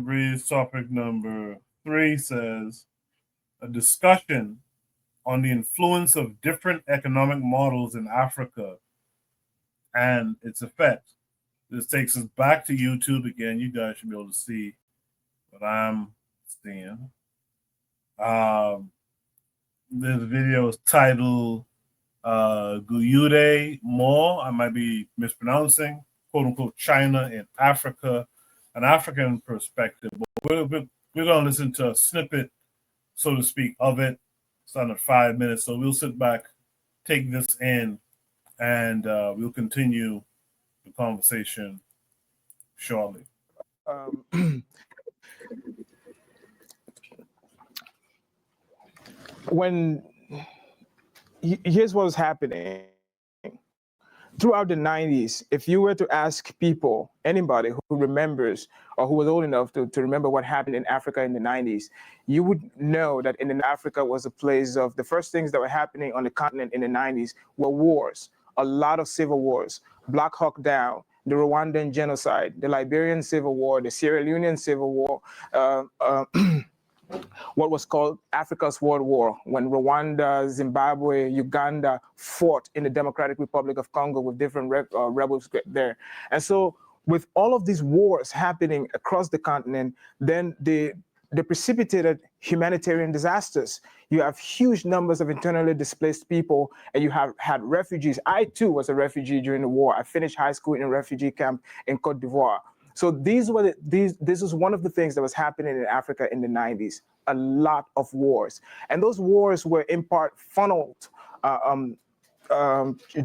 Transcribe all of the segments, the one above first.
Breeze topic number 3 says a discussion on the influence of different economic models in Africa and its effect. This takes us back to YouTube again. You guys should be able to see what I'm seeing. This video is titled Guyude Mo. I might be mispronouncing, quote unquote, China in Africa, an African perspective. But we're going to listen to a snippet, so to speak, of it. It's under 5 minutes. So we'll sit back, take this in, and we'll continue the conversation shortly. Here's what was happening throughout the 90s. If you were to ask people, anybody who remembers or who was old enough to remember what happened in Africa in the 90s, you would know that in Africa was a place of the first things that were happening on the continent in the 90s were wars, a lot of civil wars, Black Hawk Down, the Rwandan genocide, the Liberian Civil War, the Sierra Leonean Civil War, what was called Africa's World War, when Rwanda, Zimbabwe, Uganda fought in the Democratic Republic of Congo with different rebels there. And so with all of these wars happening across the continent, then they precipitated humanitarian disasters. You have huge numbers of internally displaced people, and you have had refugees. I too was a refugee during the war. I finished high school in a refugee camp in Cote d'Ivoire. So this is one of the things that was happening in Africa in the 90s, a lot of wars. And those wars were in part funneled,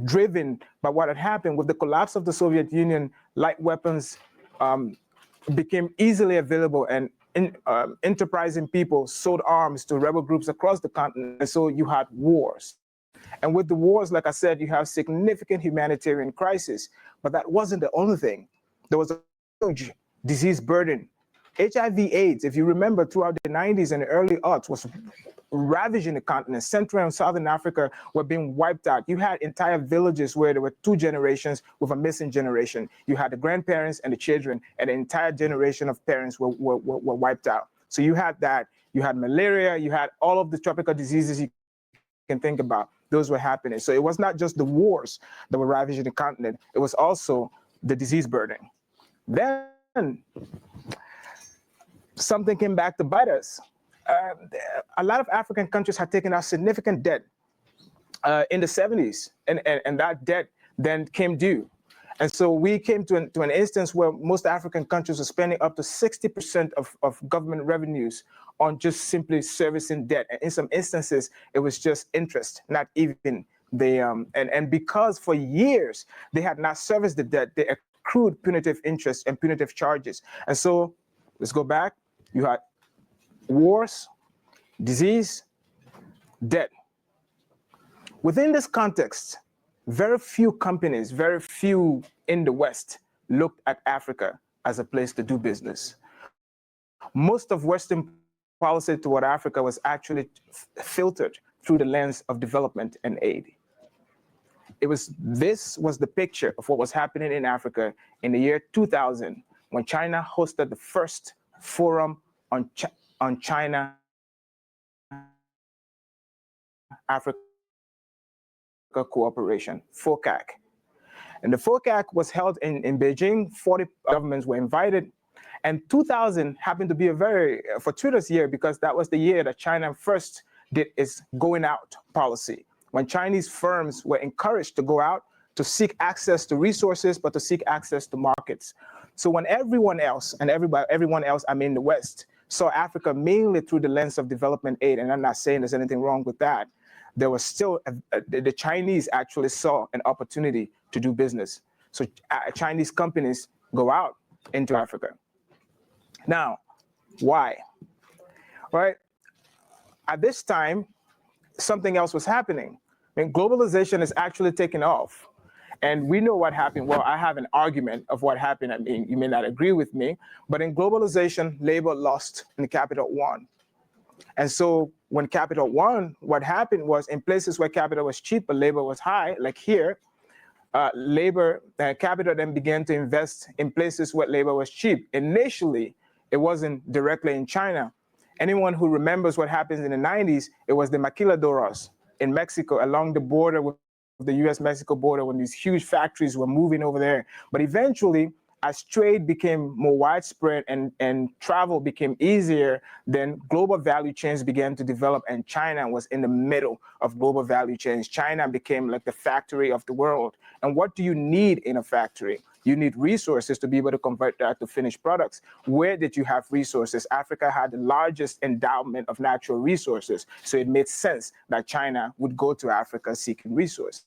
driven by what had happened with the collapse of the Soviet Union. Light weapons became easily available, and enterprising people sold arms to rebel groups across the continent. And so you had wars. And with the wars, like I said, you have significant humanitarian crisis. But that wasn't the only thing. There was a huge disease burden. HIV/AIDS, if you remember, throughout the 90s and the early aughts, was ravaging the continent. Central and Southern Africa were being wiped out. You had entire villages where there were 2 generations with a missing generation. You had the grandparents and the children, and the entire generation of parents were wiped out. So you had that. You had malaria. You had all of the tropical diseases you can think about. Those were happening. So it was not just the wars that were ravaging the continent. It was also the disease burden. Then something came back to bite us. A lot of African countries had taken out significant debt in the 70s, and that debt then came due. And so we came to an instance where most African countries were spending up to 60% of government revenues on just simply servicing debt. And in some instances, it was just interest, not even the, and because for years they had not serviced the debt, they accrued punitive interest and punitive charges. And so let's go back. You had wars, disease, debt. Within this context, very few companies, very few in the West looked at Africa as a place to do business. Most of Western policy toward Africa was actually filtered through the lens of development and aid. This was the picture of what was happening in Africa in the year 2000, when China hosted the first forum on China, Africa cooperation, FOCAC. And the FOCAC was held in Beijing. 40 governments were invited. And 2000 happened to be a very fortuitous year, because that was the year that China first did its going out policy, when Chinese firms were encouraged to go out to seek access to resources, but to seek access to markets. So when everyone else, and everyone else, I mean the West, saw Africa mainly through the lens of development aid, and I'm not saying there's anything wrong with that, there was still, the Chinese actually saw an opportunity to do business. So Chinese companies go out into Africa. Now, why? Right? At this time, something else was happening. I mean, globalization is actually taking off. And we know what happened. Well, I have an argument of what happened. I mean, you may not agree with me, but in globalization, labor lost and capital won. And so when capital won, what happened was, in places where capital was cheap but labor was high, like here, capital then began to invest in places where labor was cheap. Initially, It wasn't directly in China. Anyone who remembers what happens in the 90s, it was the maquiladoras in Mexico along the border with the US-Mexico border when these huge factories were moving over there. But eventually, as trade became more widespread and travel became easier, then global value chains began to develop, and China was in the middle of global value chains. China became like the factory of the world. And what do you need in a factory? You need resources to be able to convert that to finished products. Where did you have resources? Africa had the largest endowment of natural resources, so it made sense that China would go to Africa seeking resources.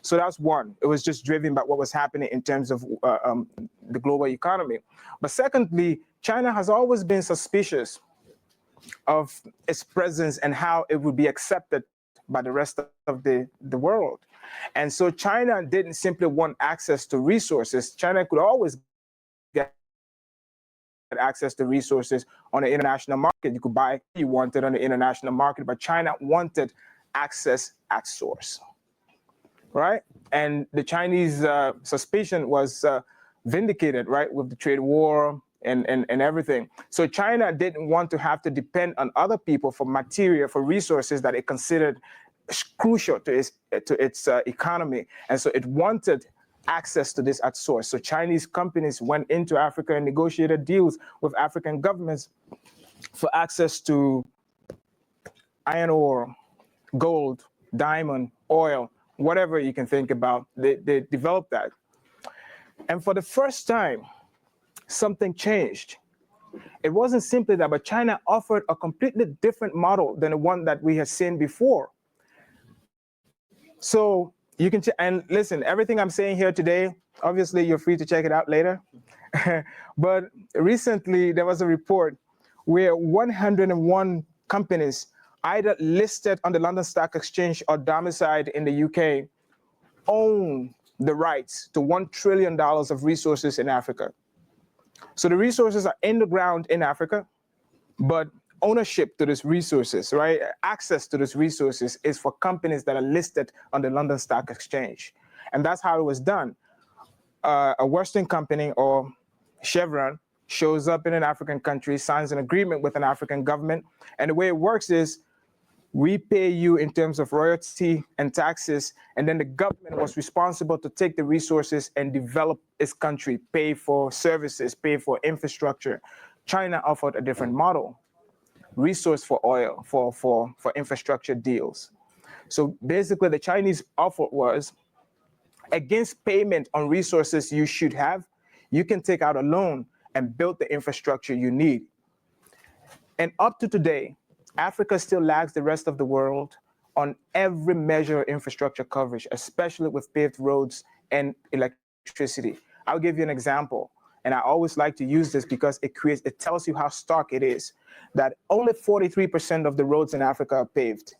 So that's one. It was just driven by what was happening in terms of the global economy. But secondly, China has always been suspicious of its presence and how it would be accepted by the rest of the world. And so China didn't simply want access to resources. China could always get access to resources on the international market. You could buy what you wanted on the international market, but China wanted access at source. Right? And the Chinese suspicion was vindicated, right, with the trade war and everything. So China didn't want to have to depend on other people for material, for resources that it considered crucial to its economy. And so it wanted access to this at source. So Chinese companies went into Africa and negotiated deals with African governments for access to iron ore, gold, diamond, oil, whatever you can think about. They developed that. And for the first time, something changed. It wasn't simply that, but China offered a completely different model than the one that we had seen before. So you can, and listen, everything I'm saying here today, obviously you're free to check it out later. But recently there was a report where 101 companies either listed on the London Stock Exchange or domiciled in the UK own the rights to $1 trillion of resources in Africa. So the resources are in the ground in Africa, but ownership to these resources, right? Access to these resources is for companies that are listed on the London Stock Exchange. And that's how it was done. A Western company or Chevron shows up in an African country, signs an agreement with an African government. And the way it works is we pay you in terms of royalty and taxes, and then the government was responsible to take the resources and develop its country, pay for services, pay for infrastructure. China offered a different model. Resource for oil, for infrastructure deals. So basically the Chinese offer was, against payment on resources you should have, you can take out a loan and build the infrastructure you need. And up to today, Africa still lags the rest of the world on every measure of infrastructure coverage, especially with paved roads and electricity. I'll give you an example. And I always like to use this because it tells you how stark it is, that only 43% of the roads in Africa are paved.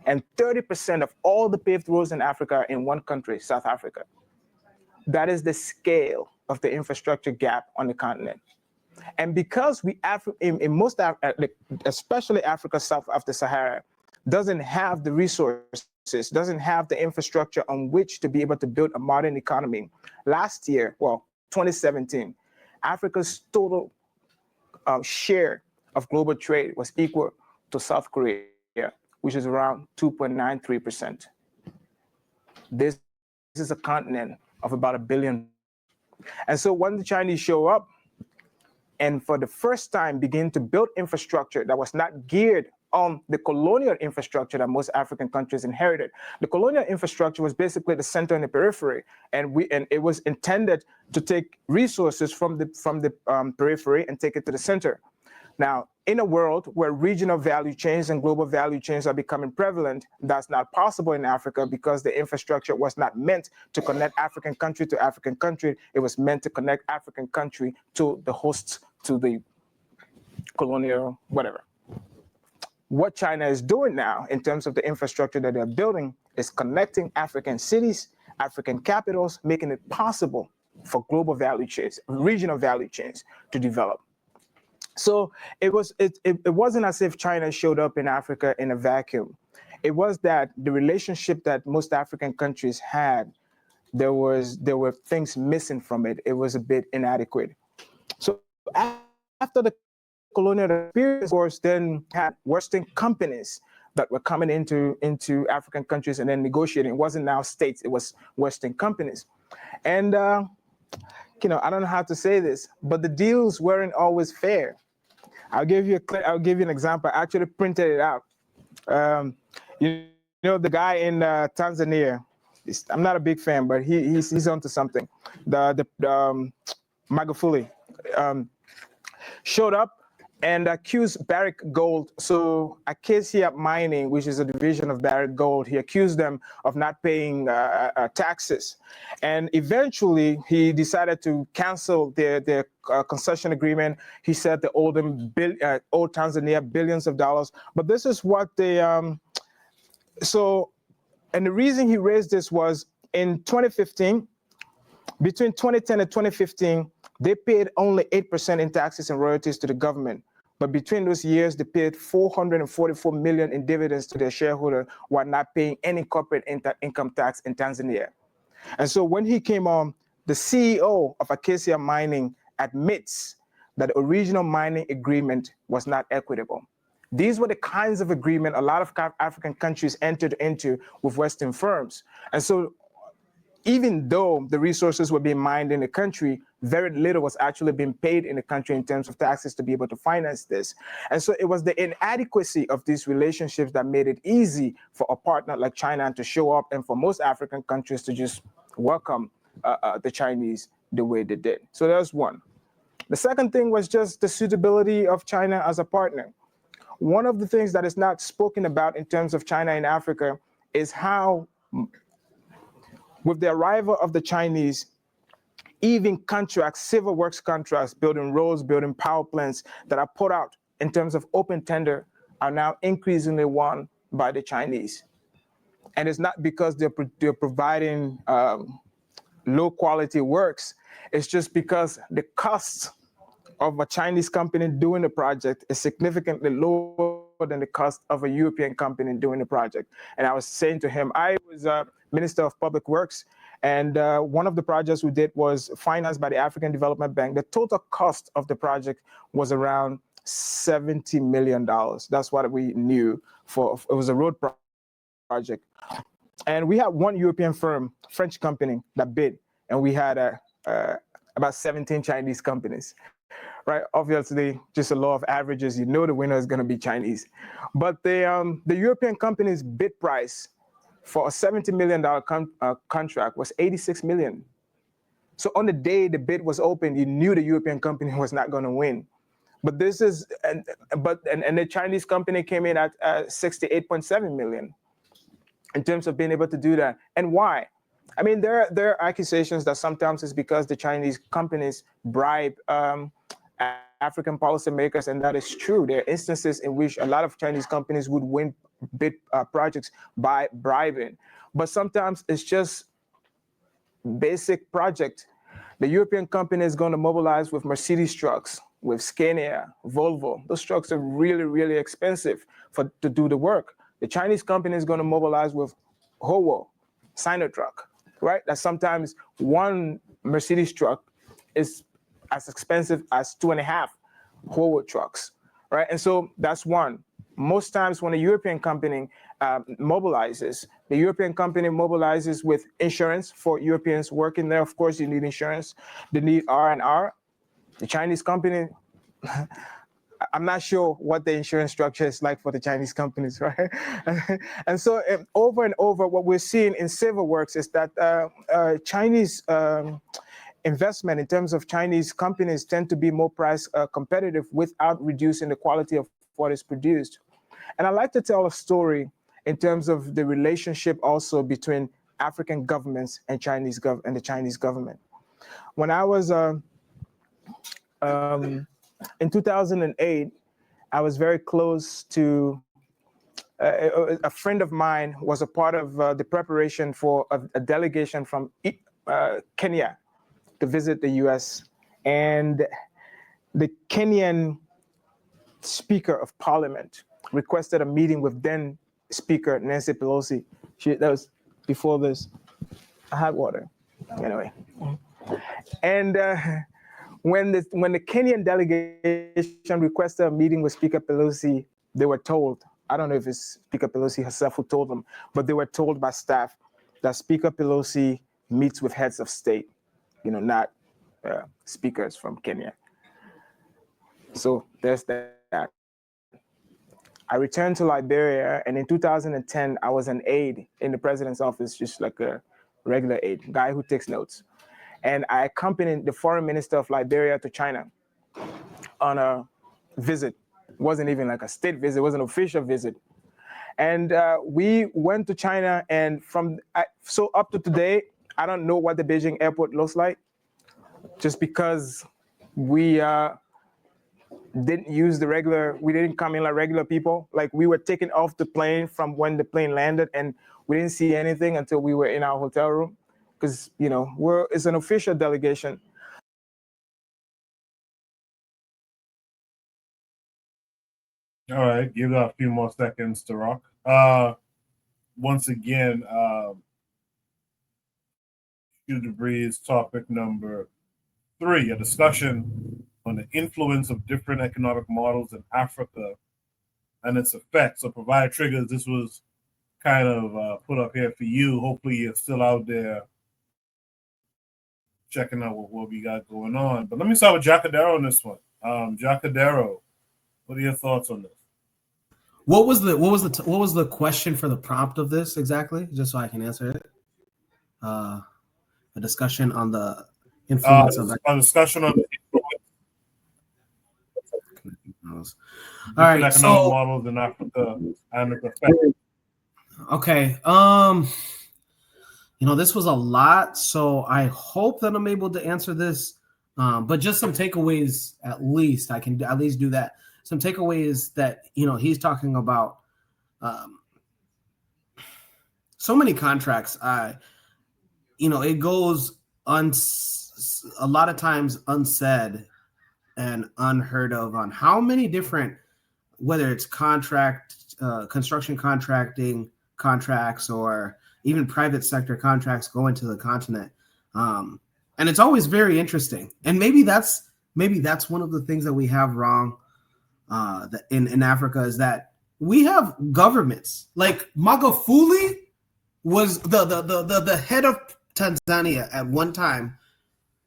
And 30% of all the paved roads in Africa are in one country, South Africa. That is the scale of the infrastructure gap on the continent. And because in most, especially Africa south of the Sahara, doesn't have the resources, doesn't have the infrastructure on which to be able to build a modern economy. Last year, well, 2017, Africa's total share of global trade was equal to South Korea, which is around 2.93%. This is a continent of about 1 billion. And so when the Chinese show up and for the first time begin to build infrastructure that was not geared on the colonial infrastructure that most African countries inherited. The colonial infrastructure was basically the center and the periphery, and it was intended to take resources from the periphery and take it to the center. Now, in a world where regional value chains and global value chains are becoming prevalent, that's not possible in Africa because the infrastructure was not meant to connect African country to African country. It was meant to connect African country to the hosts, to the colonial, whatever. What China is doing now in terms of the infrastructure that they're building is connecting African cities, African capitals, making it possible for global value chains, regional value chains to develop. So it wasn't as if China showed up in Africa in a vacuum. It was that the relationship that most African countries had, there were things missing from it. It was a bit inadequate. So after the colonial experience, of course, then had Western companies that were coming into African countries and then negotiating. It wasn't now states, it was Western companies. And, I don't know how to say this, but the deals weren't always fair. I'll give you an example. I actually printed it out. The guy in Tanzania, I'm not a big fan, but he's onto something. The Magufuli showed up and accused Barrick Gold. So Acacia Mining, which is a division of Barrick Gold, he accused them of not paying taxes. And eventually he decided to cancel their concession agreement. He said they owed them owed Tanzania billions of dollars. But this is what they, and the reason he raised this was in 2015, between 2010 and 2015, they paid only 8% in taxes and royalties to the government. But between those years, they paid $444 million in dividends to their shareholder while not paying any corporate income tax in Tanzania. And so when he came on, the CEO of Acacia Mining admits that the original mining agreement was not equitable. These were the kinds of agreement a lot of African countries entered into with Western firms. And so even though the resources were being mined in the country, very little was actually being paid in the country in terms of taxes to be able to finance this. And so it was the inadequacy of these relationships that made it easy for a partner like China to show up and for most African countries to just welcome the Chinese the way they did. So that's one. The second thing was just the suitability of China as a partner. One of the things that is not spoken about in terms of China in Africa is how, with the arrival of the Chinese, even contracts, civil works contracts, building roads, building power plants that are put out in terms of open tender are now increasingly won by the Chinese. And it's not because they're providing low quality works, it's just because the cost of a Chinese company doing the project is significantly lower than the cost of a European company doing the project. And I was saying to him, I was a Minister of Public Works, and one of the projects we did was financed by the African Development Bank. The total cost of the project was around $70 million. That's what we knew for, it was a road project. And we had one European firm, French company, that bid, and we had about 17 Chinese companies. Right, obviously, just a law of averages, you know the winner is going to be Chinese. But the European company's bid price for a $70 million contract was $86 million. So on the day the bid was opened, you knew the European company was not going to win. But this is, and the Chinese company came in at 68.7 million in terms of being able to do that. And why? I mean, there are accusations that sometimes it's because the Chinese companies bribe African policymakers, and that is true. There are instances in which a lot of Chinese companies would win bid projects by bribing, but sometimes it's just basic project. The European company is going to mobilize with Mercedes trucks, with Scania, Volvo. Those trucks are really, really expensive to do the work. The Chinese company is going to mobilize with Howo, Sinotruck, right? That sometimes one Mercedes truck is as expensive as 2.5 Howo trucks, right? And so that's one. Most times when a European company mobilizes, the European company mobilizes with insurance for Europeans working there. Of course, you need insurance. They need R&R. The Chinese company, I'm not sure what the insurance structure is like for the Chinese companies, right? And so over and over, what we're seeing in civil works is that Chinese investment in terms of Chinese companies tend to be more price competitive without reducing the quality of what is produced. And I like to tell a story in terms of the relationship also between African governments and the Chinese government. When I was in 2008, I was very close to a friend of mine was a part of the preparation for a delegation from Kenya to visit the US, and the Kenyan Speaker of Parliament requested a meeting with then Speaker Nancy Pelosi. That was before this. I had water, anyway. And when the Kenyan delegation requested a meeting with Speaker Pelosi, they were told, I don't know if it's Speaker Pelosi herself who told them, but they were told by staff that Speaker Pelosi meets with heads of state, not speakers from Kenya. So there's that. I returned to Liberia, and in 2010, I was an aide in the president's office, just like a regular aide, guy who takes notes. And I accompanied the foreign minister of Liberia to China on a visit. It wasn't even like a state visit, it was an official visit. And we went to China, and so up to today, I don't know what the Beijing airport looks like, just because we didn't use we didn't come in like regular people. Like, we were taken off the plane from when the plane landed, and we didn't see anything until we were in our hotel room, because it's an official delegation. All right, give it a few more seconds to rock. Once again, Shoot the Breeze topic number 3, a discussion on the influence of different economic models in Africa and its effects. So, provide triggers. This was kind of put up here for you. Hopefully, you're still out there checking out what we got going on. But let me start with Jacadero on this one. Jacadero, what are your thoughts on this? What was the question for the prompt of this exactly? Just so I can answer it. A discussion on the influence of a discussion on the influence. All right, economic models in Africa and its effect. Okay. This was a lot, so I hope that I'm able to answer this. But just some takeaways, at least I can at least do that. Some takeaways that he's talking about. So many contracts. It goes a lot of times unsaid and unheard of on how many different, whether it's construction contracting contracts or even private sector contracts go into the continent. And it's always very interesting. And maybe that's one of the things that we have wrong in Africa, is that we have governments like Magufuli was the head of Tanzania at one time,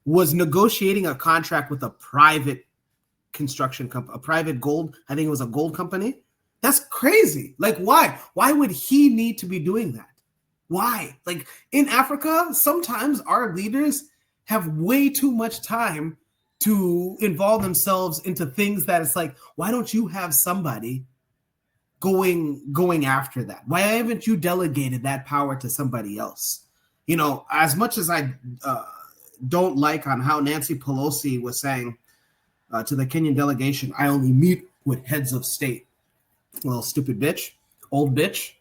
was negotiating a contract with a private construction company, a private gold, I think it was a gold company. That's crazy. Like, why? Why would he need to be doing that? Why? Like, in Africa, sometimes our leaders have way too much time to involve themselves into things that it's like, why don't you have somebody going after that? Why haven't you delegated that power to somebody else? As much as I don't like on how Nancy Pelosi was saying to the Kenyan delegation, I only meet with heads of state. Well, stupid bitch, old bitch.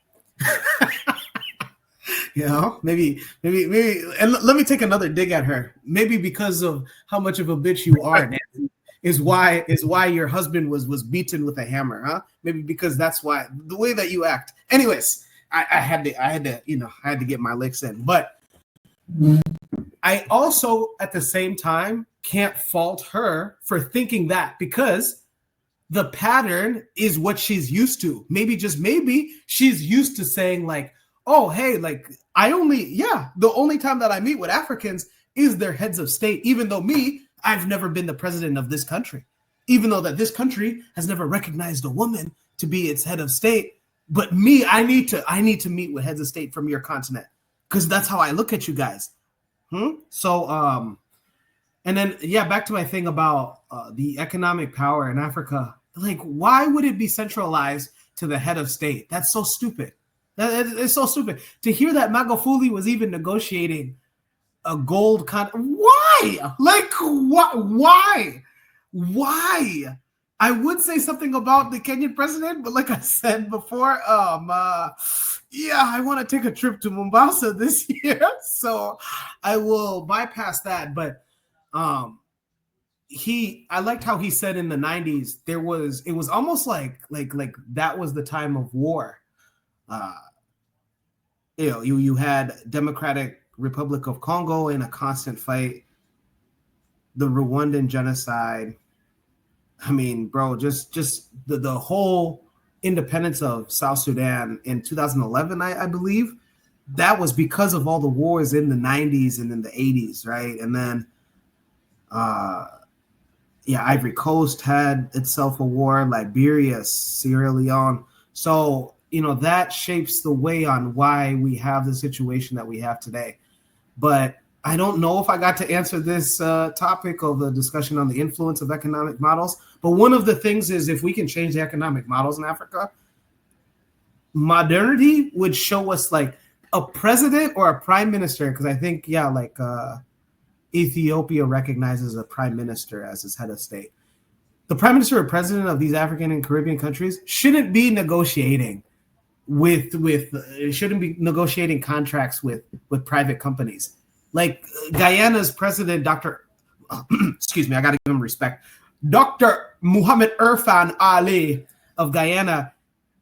Maybe, and let me take another dig at her. Maybe because of how much of a bitch you are, Nancy, is why your husband was beaten with a hammer, huh? Maybe because that's why, the way that you act. Anyways, I had to get my licks in, but I also at the same time can't fault her for thinking that, because the pattern is what she's used to. Maybe, just maybe, she's used to saying like, oh, hey, like the only time that I meet with Africans is their heads of state, even though I've never been the president of this country, even though that this country has never recognized a woman to be its head of state. But I need to meet with heads of state from your continent, because that's how I look at you guys. So, and then, back to my thing about the economic power in Africa. Like, why would it be centralized to the head of state? That's so stupid. It's so stupid to hear that Magufuli was even negotiating a gold Why? Like, why? Why? I would say something about the Kenyan president, but like I said before, I want to take a trip to Mombasa this year, so I will bypass that. But I liked how he said in the 90s it was almost like that was the time of war. You had Democratic Republic of Congo in a constant fight the Rwandan genocide. I mean, bro, just the whole independence of South Sudan in 2011, I believe, that was because of all the wars in the 90s and in the 80s, right? And then, Ivory Coast had itself a war, Liberia, Sierra Leone. So, that shapes the way on why we have the situation that we have today. But I don't know if I got to answer this topic of the discussion on the influence of economic models. But one of the things is if we can change the economic models in Africa, modernity would show us like a president or a prime minister. Because I think, Ethiopia recognizes a prime minister as its head of state. The prime minister or president of these African and Caribbean countries shouldn't be negotiating shouldn't be negotiating contracts with private companies. Like Guyana's president, excuse me, I got to give him respect. Dr. Muhammad Irfan Ali of Guyana,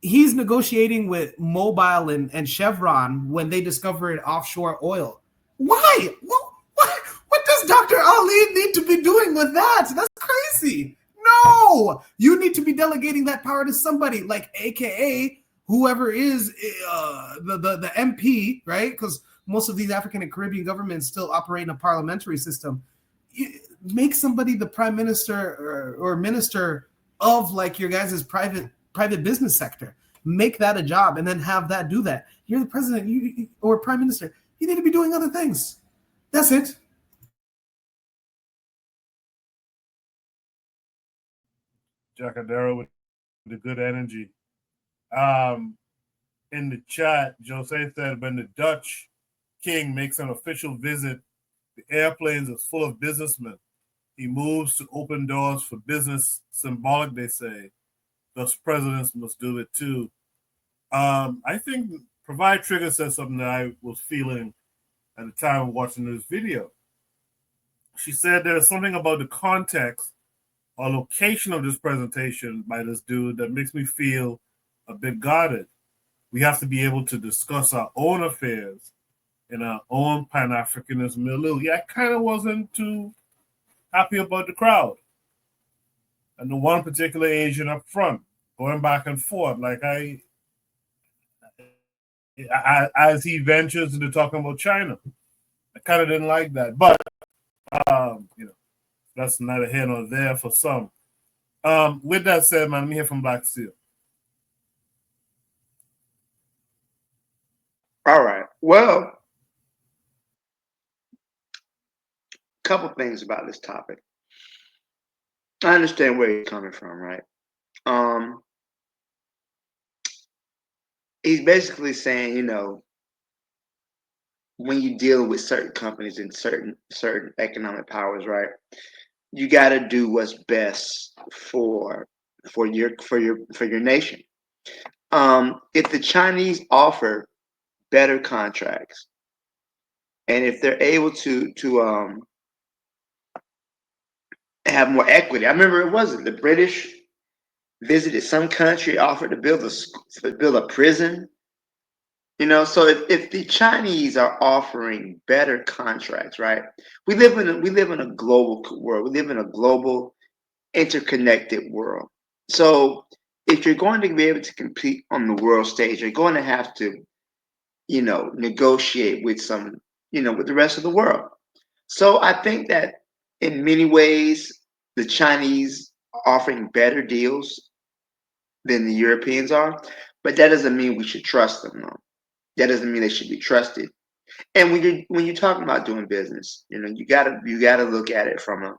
he's negotiating with Mobil and Chevron when they discovered offshore oil. Why? What does Dr. Ali need to be doing with that? That's crazy. No, you need to be delegating that power to somebody like AKA whoever is the MP, right? Because most of these African and Caribbean governments still operate in a parliamentary system. Make somebody the prime minister or minister of like your guys' private business sector. Make that a job and then have that do that. You're the president or prime minister. You need to be doing other things. That's it. Jacadero with the good energy. In the chat, Jose said when the Dutch king makes an official visit, the airplanes are full of businessmen. He moves to open doors for business, symbolic, they say. Thus, presidents must do it too. I think Provide Trigger said something that I was feeling at the time of watching this video. She said there's something about the context or location of this presentation by this dude that makes me feel a bit guarded. We have to be able to discuss our own affairs in our own Pan-Africanism milieu. Yeah, I kind of wasn't too happy about the crowd. And the one particular Asian up front, going back and forth, like as he ventures into talking about China. I kind of didn't like that. But, that's neither here nor there for some. With that said, man, let me hear from Black Steel. All right. Well, a couple things about this topic. I understand where he's coming from, right? He's basically saying, when you deal with certain companies and certain economic powers, right, you got to do what's best for your nation. If the Chinese offer better contracts, and if they're able to have more equity, I remember it wasn't the British visited some country, offered to build a prison. So if the Chinese are offering better contracts, right? We live in a global world. We live in a global, interconnected world. So if you're going to be able to compete on the world stage, you're going to have to, negotiate with with the rest of the world. So I think that in many ways, the Chinese are offering better deals than the Europeans are, but that doesn't mean we should trust them, though. That doesn't mean they should be trusted. And when you're talking about doing business, you gotta look at it from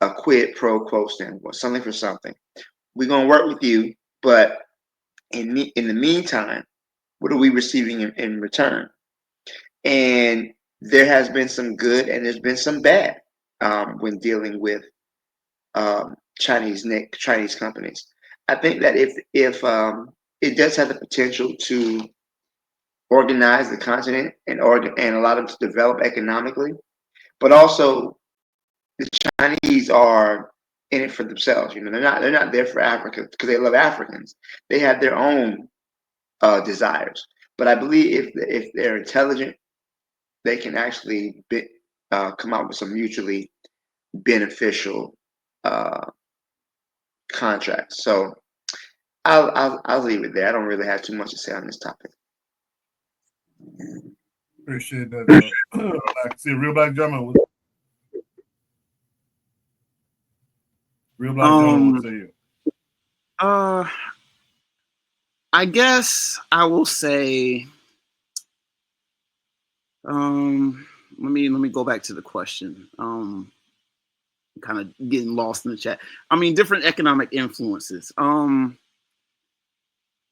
a quid pro quo standpoint, something for something. We're gonna work with you, but in the meantime, what are we receiving in return? And there has been some good and there's been some bad when dealing with Chinese companies. I think that if it does have the potential to organize the continent and allow them to develop economically, but also the Chinese are in it for themselves. They're not there for Africa because they love Africans. They have their own desires. But I believe if they're intelligent, they can actually come out with some mutually beneficial contracts. So I'll leave it there. I don't really have too much to say on this topic. Appreciate that. See, real black German. Real black German. What say you? I guess I will say. Let me go back to the question. Kind of getting lost in the chat. I mean, different economic influences.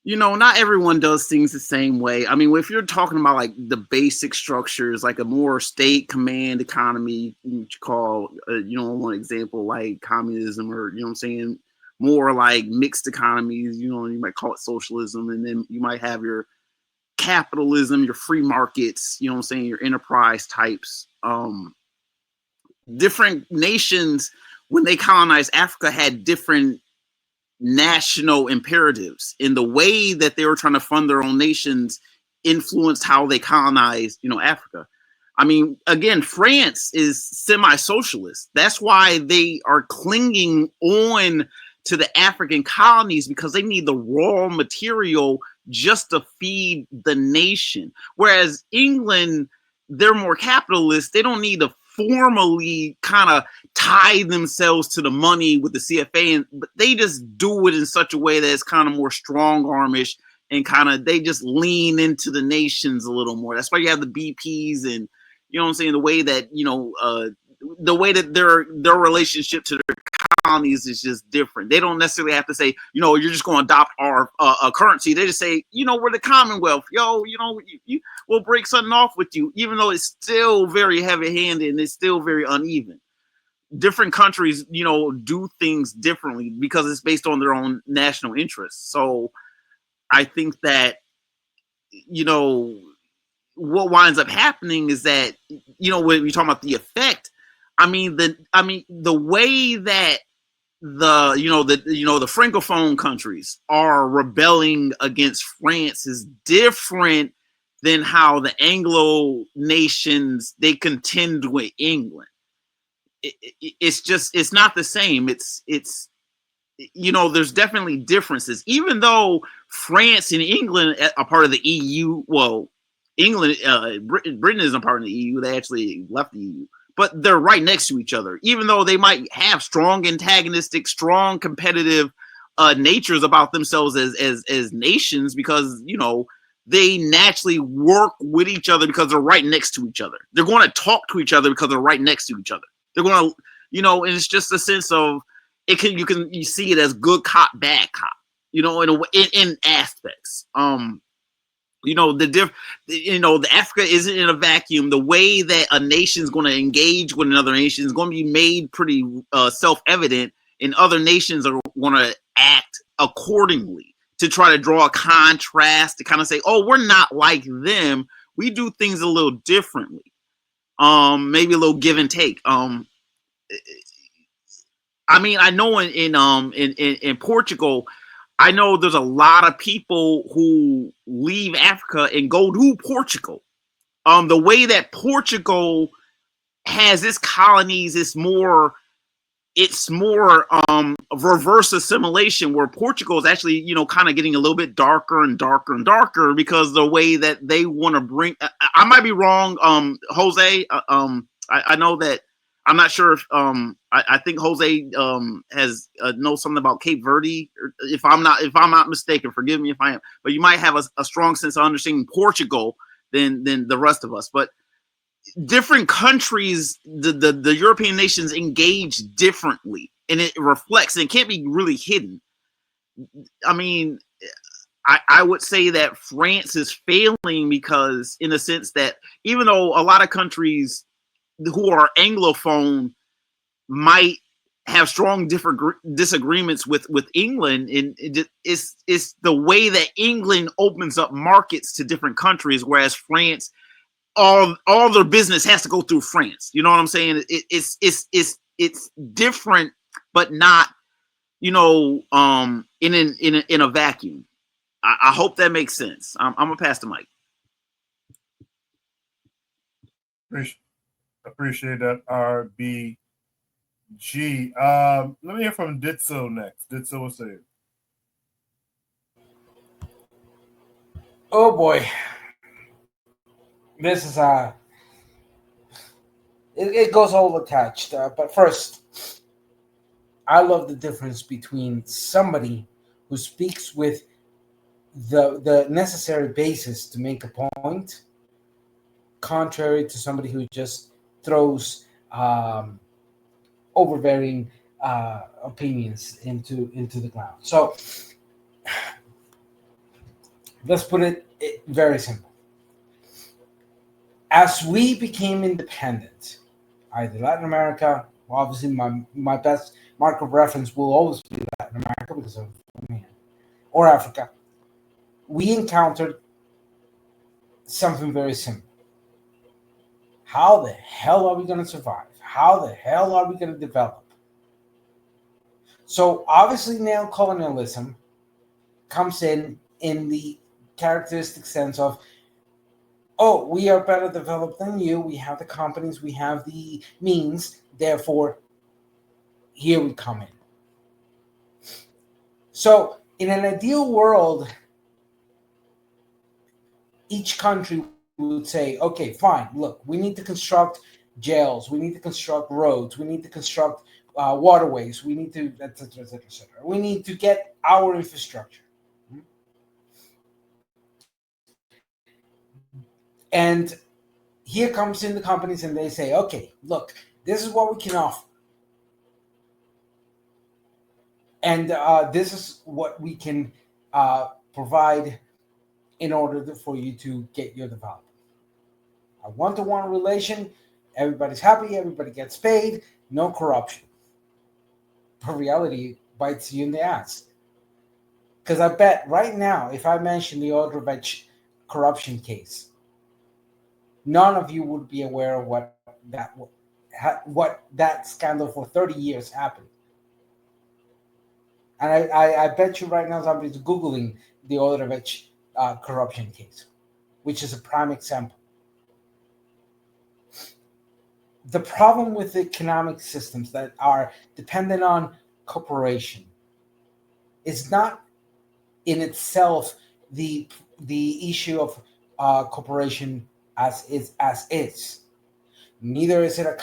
Not everyone does things the same way. I mean, if you're talking about like the basic structures, like a more state command economy, you call, one example like communism, or, what I'm saying, more like mixed economies, you might call it socialism. And then you might have your capitalism, your free markets, what I'm saying, your enterprise types. Different nations, when they colonized Africa, had different national imperatives, in the way that they were trying to fund their own nations influenced how they colonized, Africa. I mean, again, France is semi-socialist. That's why they are clinging on to the African colonies, because they need the raw material just to feed the nation. Whereas England, they're more capitalist. They don't need to formally kind of tie themselves to the money with the CFA, but they just do it in such a way that it's kind of more strong armish, and kind of they just lean into the nations a little more. That's why you have the BPs, and what I'm saying, the way that the way that their relationship to their colonies is just different. They don't necessarily have to say, you're just going to adopt our currency. They just say, we're the Commonwealth. We'll break something off with you, even though it's still very heavy-handed and it's still very uneven. Different countries, do things differently because it's based on their own national interests. So I think that, what winds up happening is that, when we talk about the effect, the way that the Francophone countries are rebelling against France is different than how the Anglo nations, they contend with England. It's not the same. There's definitely differences, even though France and England are part of the EU. Well, England, Britain isn't part of the EU. They actually left the EU. But they're right next to each other, even though they might have strong antagonistic, strong competitive natures about themselves as nations, because, they naturally work with each other because they're right next to each other. They're going to talk to each other because they're right next to each other. They're going to, and it's just a sense of you see it as good cop, bad cop, in aspects. The Africa isn't in a vacuum. The way that a nation is going to engage with another nation is going to be made pretty self-evident, and other nations are going to act accordingly to try to draw a contrast, to kind of say, oh, we're not like them. We do things a little differently. Maybe a little give and take. I know in Portugal, I know there's a lot of people who leave Africa and go to Portugal. The way that Portugal has its colonies, it's more reverse assimilation, where Portugal is actually, kind of getting a little bit darker and darker and darker, because the way that they want to bring, I might be wrong, Jose. I know that, I'm not sure if I think Jose has knows something about Cape Verde. Or if I'm not mistaken, forgive me if I am. But you might have a strong sense of understanding Portugal than the rest of us. But different countries, the European nations engage differently, and it reflects, and it can't be really hidden. I would say that France is failing because, in a sense, that even though a lot of countries who are Anglophone might have strong disagreements with England, and it's the way that England opens up markets to different countries, whereas France, all their business has to go through France. You know what I'm saying? It's different, but not, in a vacuum. I hope that makes sense. I'm gonna pass the mic. Appreciate that, RB. Gee, let me hear from Ditso next. Ditso, what's say? Oh boy, this is it goes all attached. But first, I love the difference between somebody who speaks with the necessary basis to make a point, contrary to somebody who just throws overbearing opinions into the ground. So let's put it very simple. As we became independent, either Latin America, well, obviously my best mark of reference will always be Latin America because of me, or Africa, we encountered something very simple. How the hell are we going to survive? How the hell are we going to develop? So obviously neocolonialism comes in the characteristic sense of, oh, we are better developed than you. We have the companies, we have the means. Therefore, here we come in. So in an ideal world, each country would say, okay, fine, look, we need to construct jails, we need to construct roads, we need to construct waterways, we need to, et cetera, et cetera, et cetera. We need to get our infrastructure. And here comes in the companies and they say, okay, look, this is what we can offer. And this is what we can provide in order for you to get your development. A one-to-one relation, everybody's happy, everybody gets paid, no corruption. But reality bites you in the ass. Because I bet right now, if I mention the Odrovich corruption case, none of you would be aware of what that scandal for 30 years happened. And I bet you right now somebody's Googling the Odrovich corruption case, which is a prime example. The problem with economic systems that are dependent on cooperation is not in itself the issue of cooperation as is. Neither is it a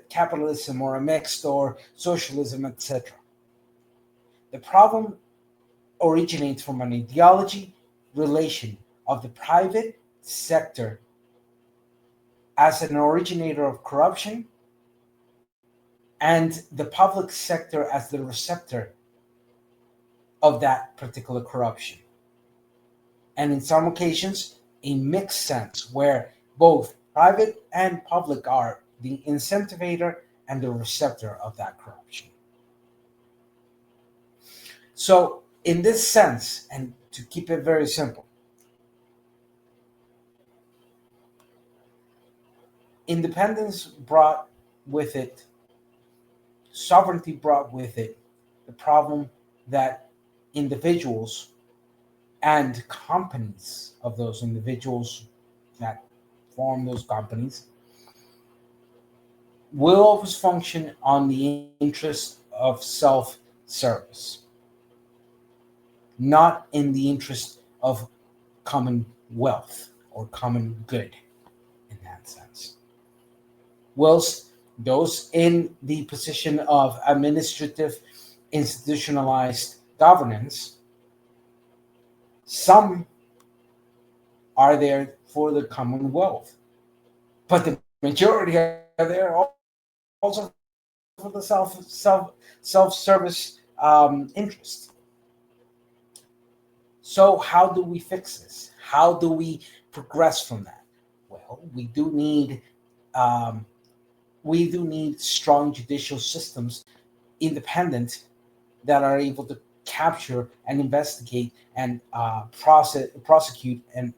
capitalism or a mixed or socialism, etc. The problem originates from an ideology relation of the private sector as an originator of corruption and the public sector as the receptor of that particular corruption. And in some occasions, a mixed sense where both private and public are the incentivator and the receptor of that corruption. So in this sense, and to keep it very simple, independence brought with it, sovereignty brought with it, the problem that individuals and companies of those individuals that form those companies will always function on the interest of self-service, not in the interest of common wealth or common good in that sense. Whilst those in the position of administrative, institutionalized governance, some are there for the commonwealth, but the majority are there also for the self-service interest. So how do we fix this? How do we progress from that? Well, we do need strong judicial systems, independent, that are able to capture and investigate and prosecute and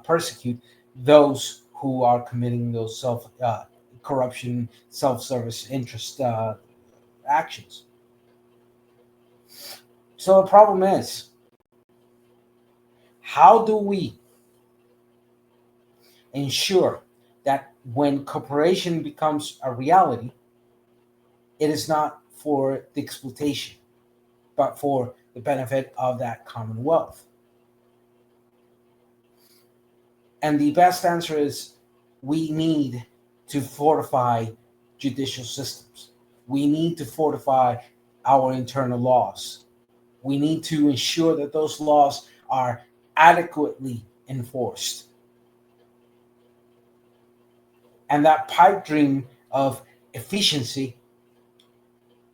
persecute those who are committing those corruption, self-service interest actions. So the problem is, how do we ensure that when cooperation becomes a reality, It is not for the exploitation, but for the benefit of that commonwealth. And the best answer is we need to fortify judicial systems. We need to fortify our internal laws. We need to ensure that those laws are adequately enforced. And that pipe dream of efficiency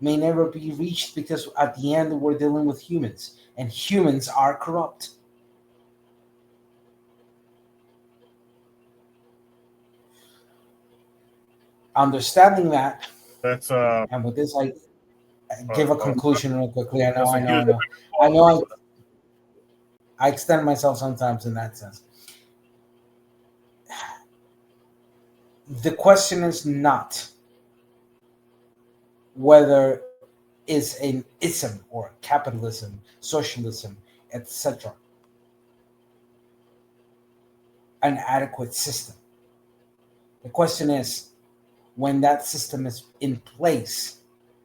may never be reached because at the end we're dealing with humans, and humans are corrupt. Understanding that, That's and with this, I give a conclusion real quickly. I extend myself sometimes in that sense. The question is not whether it's an ism or capitalism, socialism, etc. an adequate system. The question is, when that system is in place,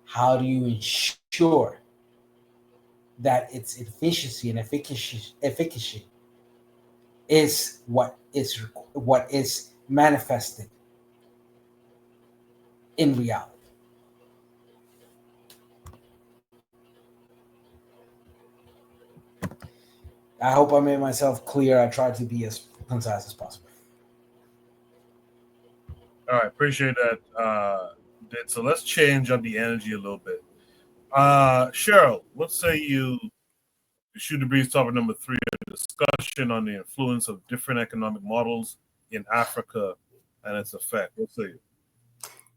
how do you ensure that its efficiency and efficacy is what is manifested in reality? I hope I made myself clear. I tried to be as concise as possible. all right. Appreciate that. So let's change up the energy a little bit. Cheryl, let's say you shoot the breeze topic number 3, a discussion on the influence of different economic models in Africa and its effect. Let's see.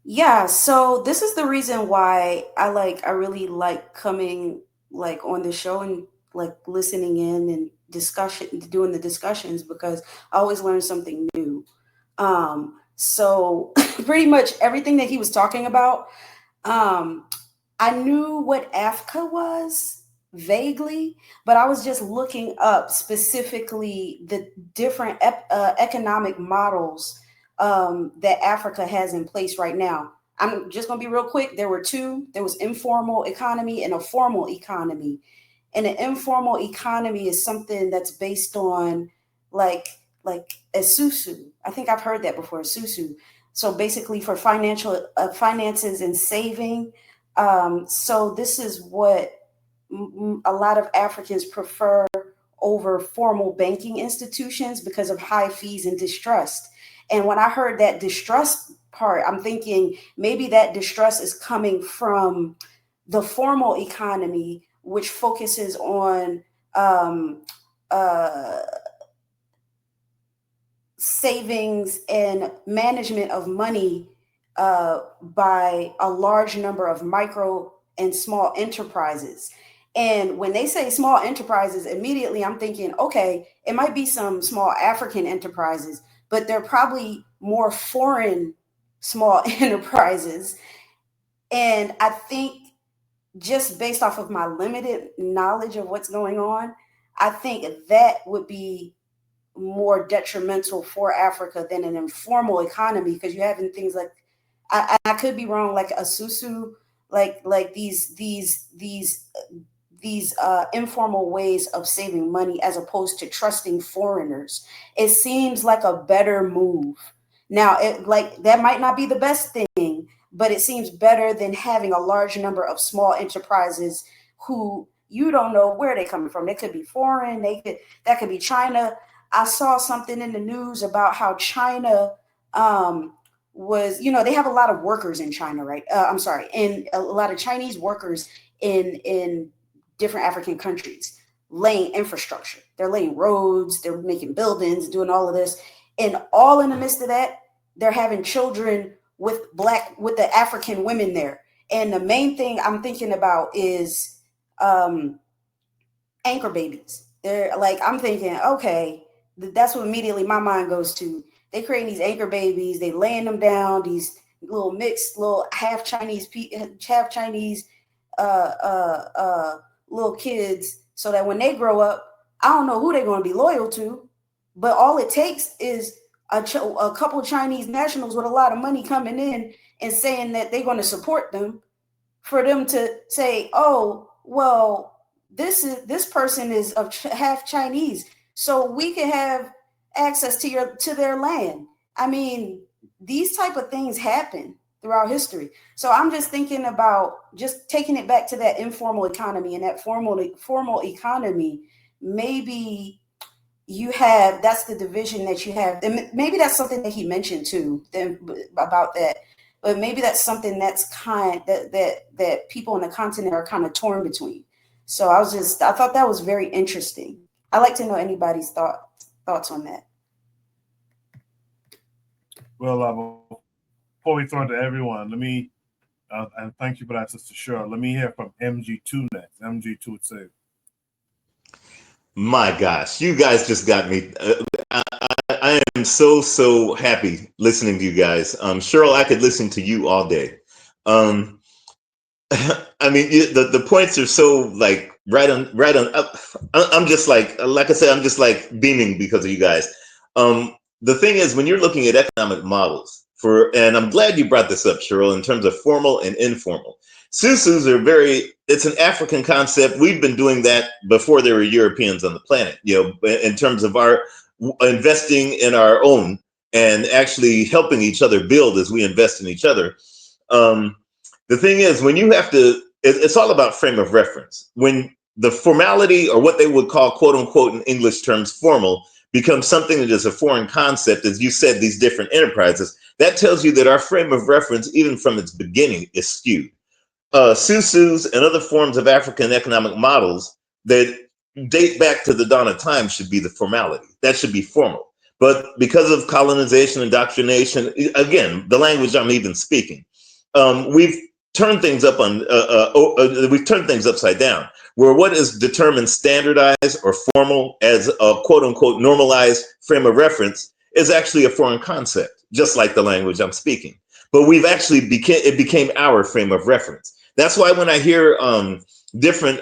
Yeah, so this is the reason why I really like coming like on the show and like listening in and doing the discussions, because I always learn something new. So pretty much everything that he was talking about, I knew what Africa was vaguely, but I was just looking up specifically the different economic models that Africa has in place right now. I'm just going to be real quick. There were two. There was informal economy and a formal economy. And an informal economy is something that's based on like Esusu. I think I've heard that before, Esusu. So basically for finances and saving. So this is what a lot of Africans prefer over formal banking institutions because of high fees and distrust. And when I heard that distrust part, I'm thinking maybe that distrust is coming from the formal economy, which focuses on savings and management of money by a large number of micro and small enterprises. And when they say small enterprises, immediately I'm thinking, okay, it might be some small African enterprises, but they're probably more foreign small enterprises. And I think just based off of my limited knowledge of what's going on, I think that would be more detrimental for Africa than an informal economy, because you're having things like, I could be wrong, like a susu, like these informal ways of saving money as opposed to trusting foreigners. It seems like a better move. Now, that might not be the best thing, but it seems better than having a large number of small enterprises who you don't know where they're coming from. They could be foreign. That could be China. I saw something in the news about how China was, they have a lot of workers in China, right? And a lot of Chinese workers in different African countries laying infrastructure. They're laying roads, they're making buildings, doing all of this. And all in the midst of that, they're having children with the African women there. And the main thing I'm thinking about is anchor babies. They're like, I'm thinking, okay, that's what immediately my mind goes to. They creating these anchor babies, they laying them down, these little mixed, little half Chinese little kids, so that when they grow up, I don't know who they're going to be loyal to, but all it takes is a couple of Chinese nationals with a lot of money coming in and saying that they're going to support them, for them to say, oh, well, this person is of half Chinese, so we can have access to their land. I mean, these type of things happen throughout history. So I'm just thinking about just taking it back to that informal economy, and that formal economy, maybe that's the division that you have. And maybe that's something that he mentioned too, about that. But maybe that's something that's that people on the continent are kind of torn between. So I thought that was very interesting. I'd like to know anybody's thoughts on that. Well, before we throw it to everyone, let me and thank you for that, Sister Cheryl. Let me hear from MG2 next. MG2 would say. My gosh, you guys just got me. I am so happy listening to you guys. Cheryl, I could listen to you all day. I mean, the points are so like right on. I'm just like I said, I'm just like beaming because of you guys. The thing is, when you're looking at economic models and I'm glad you brought this up, Cheryl, in terms of formal and informal. Susus are it's an African concept. We've been doing that before there were Europeans on the planet, in terms of our investing in our own and actually helping each other build as we invest in each other. The thing is, when you have to, it's all about frame of reference. When the formality, or what they would call, quote unquote, in English terms, formal, becomes something that is a foreign concept, as you said, these different enterprises, that tells you that our frame of reference, even from its beginning, is skewed. Susus and other forms of African economic models that date back to the dawn of time should be the formality. That should be formal. But because of colonization, indoctrination, again, the language I'm even speaking, we've turned things we've turned things upside down, where what is determined standardized or formal as a quote unquote normalized frame of reference is actually a foreign concept, just like the language I'm speaking. But we've actually it became our frame of reference. That's why when I hear different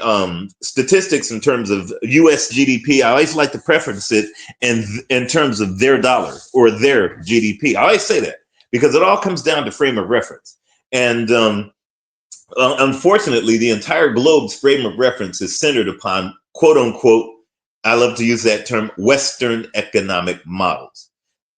statistics in terms of US GDP, I always like to preference it in terms of their dollar or their GDP. I always say that because it all comes down to frame of reference. And unfortunately, the entire globe's frame of reference is centered upon, quote unquote, I love to use that term, Western economic models.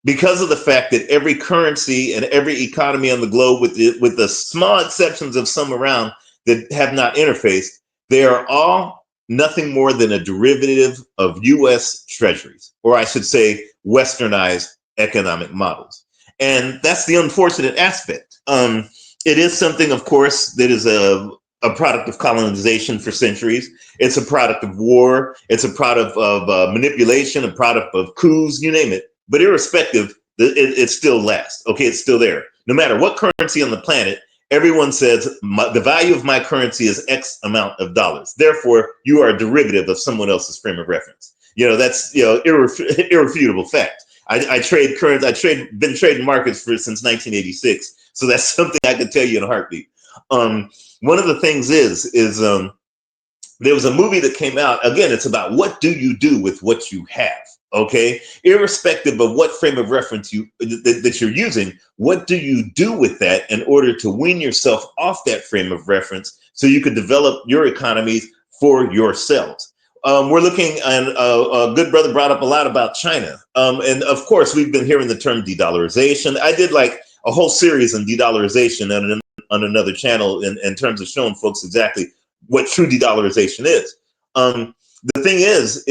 Because of the fact that every currency and every economy on the globe, with the small exceptions of some around that have not interfaced, they are all nothing more than a derivative of US treasuries, or I should say westernized economic models. And that's the unfortunate aspect. It is something, of course, that is a product of colonization for centuries. It's a product of war. It's a product of manipulation, a product of coups, you name it. But irrespective, it still lasts. Okay, it's still there. No matter what currency on the planet, everyone says the value of my currency is X amount of dollars. Therefore, you are a derivative of someone else's frame of reference. That's irrefutable fact. I trade currency. Been trading markets since 1986. So that's something I can tell you in a heartbeat. One of the things is there was a movie that came out. Again, it's about what do you do with what you have. Okay, irrespective of what frame of reference that you're using, what do you do with that in order to wean yourself off that frame of reference so you could develop your economies for yourselves? We're looking, and a good brother brought up a lot about China. And of course, we've been hearing the term de-dollarization. I did like a whole series on de-dollarization on another channel in terms of showing folks exactly what true de-dollarization is. The thing is,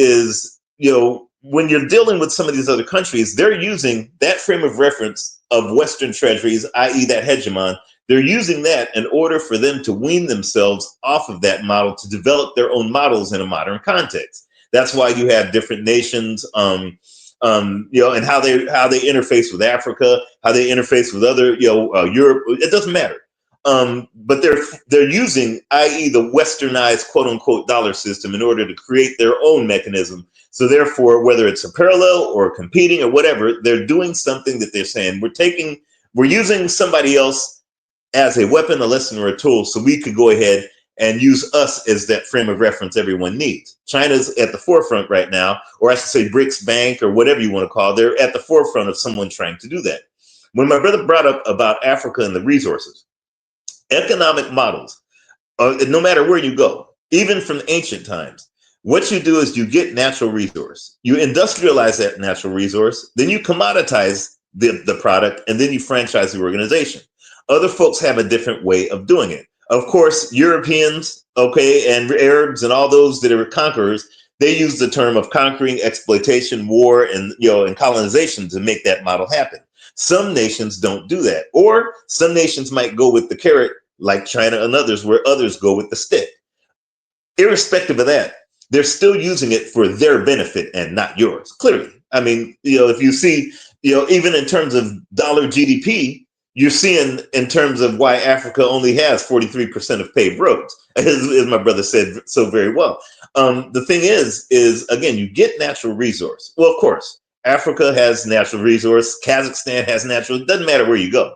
when you're dealing with some of these other countries, they're using that frame of reference of Western treasuries, i.e. that hegemon. They're using that in order for them to wean themselves off of that model to develop their own models in a modern context. That's why you have different nations, and how they interface with Africa, how they interface with other, Europe. It doesn't matter. But they're using, i.e. the westernized quote unquote dollar system in order to create their own mechanism. So therefore, whether it's a parallel or competing or whatever, they're doing something that they're saying, we're using somebody else as a weapon, a lesson, or a tool, so we could go ahead and use us as that frame of reference everyone needs. China's at the forefront right now, or I should say BRICS Bank or whatever you want to call it, they're at the forefront of someone trying to do that. When my brother brought up about Africa and the resources, economic models, no matter where you go, even from ancient times, what you do is you get natural resource, you industrialize that natural resource, then you commoditize the product, and then you franchise the organization. Other folks have a different way of doing it. Of course, Europeans, okay, and Arabs and all those that are conquerors, they use the term of conquering, exploitation, war, and and colonization to make that model happen. Some nations don't do that, or some nations might go with the carrot, like China and others, where others go with the stick. Irrespective of that, they're still using it for their benefit and not yours. Clearly, I mean, if you see, even in terms of dollar GDP, you're seeing in terms of why Africa only has 43% of paved roads, as my brother said so very well. The thing is again, you get natural resource. Well, of course, Africa has natural resource. Kazakhstan has natural. It doesn't matter where you go.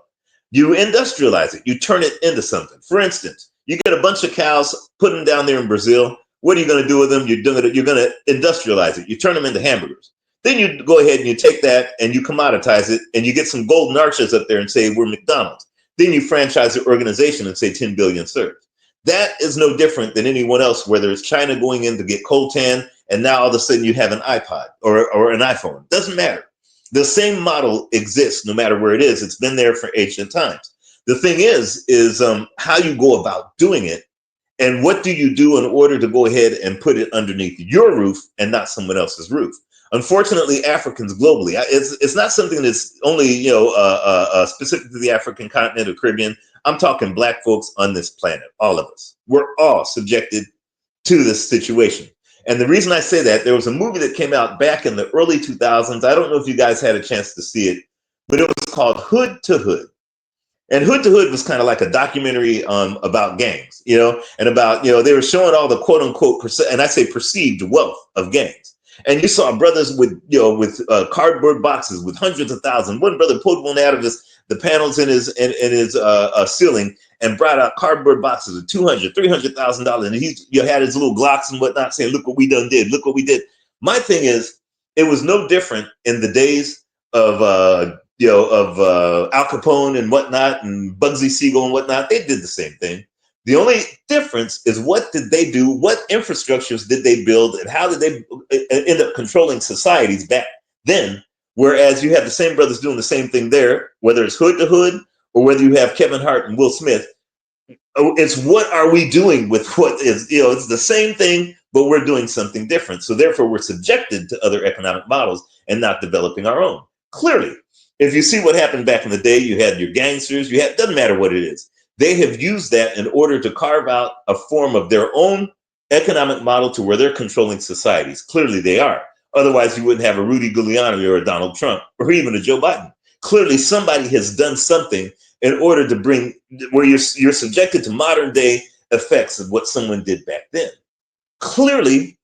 You industrialize it. You turn it into something. For instance, you get a bunch of cows, put them down there in Brazil. What are you going to do with them? You're going to industrialize it. You turn them into hamburgers. Then you go ahead and you take that and you commoditize it, and you get some golden arches up there and say, we're McDonald's. Then you franchise the organization and say 10 billion served. That is no different than anyone else, whether it's China going in to get coltan, and now all of a sudden you have an iPod or an iPhone. Doesn't matter. The same model exists no matter where it is. It's been there for ancient times. The thing is how you go about doing it, and what do you do in order to go ahead and put it underneath your roof and not someone else's roof. Unfortunately, Africans globally, it's not something that's only specific to the African continent or Caribbean. I'm talking Black folks on this planet, all of us. We're all subjected to this situation. And the reason I say that, there was a movie that came out back in the early 2000s. I don't know if you guys had a chance to see it, but it was called Hood to Hood. And Hood to Hood was kind of like a documentary about gangs, and about, they were showing all the quote unquote, and I say perceived wealth of gangs. And you saw brothers with cardboard boxes with hundreds of thousands. One brother pulled one out of the panels in his ceiling and brought out cardboard boxes of $200,000-$300,000, and he had his little Glocks and whatnot, saying, "Look what we done did. Look what we did." My thing is, it was no different in the days of Al Capone and whatnot, and Bugsy Siegel and whatnot. They did the same thing. The only difference is, what did they do? What infrastructures did they build? And how did they end up controlling societies back then? Whereas you have the same brothers doing the same thing there, whether it's Hood to Hood or whether you have Kevin Hart and Will Smith. It's what are we doing with what is, it's the same thing, but we're doing something different. So therefore, we're subjected to other economic models and not developing our own. Clearly, if you see what happened back in the day, you had your gangsters, doesn't matter what it is. They have used that in order to carve out a form of their own economic model to where they're controlling societies. Clearly they are. Otherwise, you wouldn't have a Rudy Giuliani or a Donald Trump or even a Joe Biden. Clearly, somebody has done something in order to bring where you're subjected to modern day effects of what someone did back then. Clearly,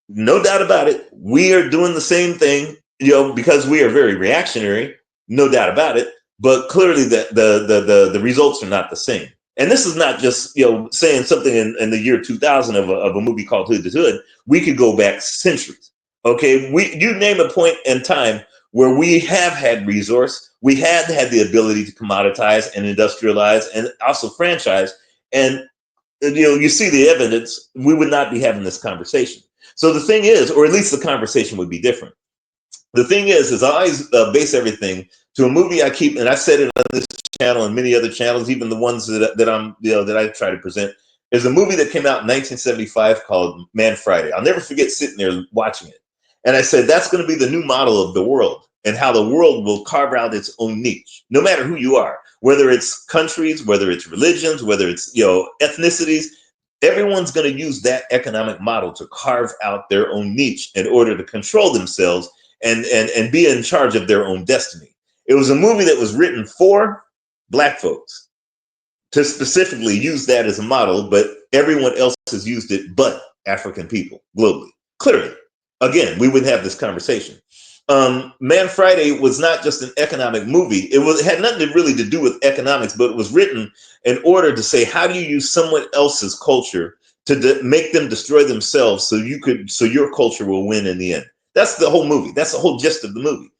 no doubt about it, we are doing the same thing, because we are very reactionary, no doubt about it. But clearly the results are not the same. And this is not just, saying something in the year 2000 of a movie called Hood to Hood. We could go back centuries. Okay, you name a point in time where we have had resource, we had had the ability to commoditize and industrialize and also franchise. And, you see the evidence, we would not be having this conversation. So the thing is, or at least the conversation would be different. The thing is I always base everything to a movie I keep, and I said it on this channel and many other channels, even the ones that I'm, that I try to present. There's a movie that came out in 1975 called Man Friday. I'll never forget sitting there watching it. And I said, that's going to be the new model of the world, and how the world will carve out its own niche, no matter who you are, whether it's countries, whether it's religions, whether it's, ethnicities. Everyone's going to use that economic model to carve out their own niche in order to control themselves and be in charge of their own destiny. It was a movie that was written for Black folks to specifically use that as a model, but everyone else has used it but African people globally. Clearly, again, we wouldn't have this conversation. Man Friday was not just an economic movie. It had nothing really to do with economics, but it was written in order to say, how do you use someone else's culture to make them destroy themselves so your culture will win in the end. That's the whole movie. That's the whole gist of the movie.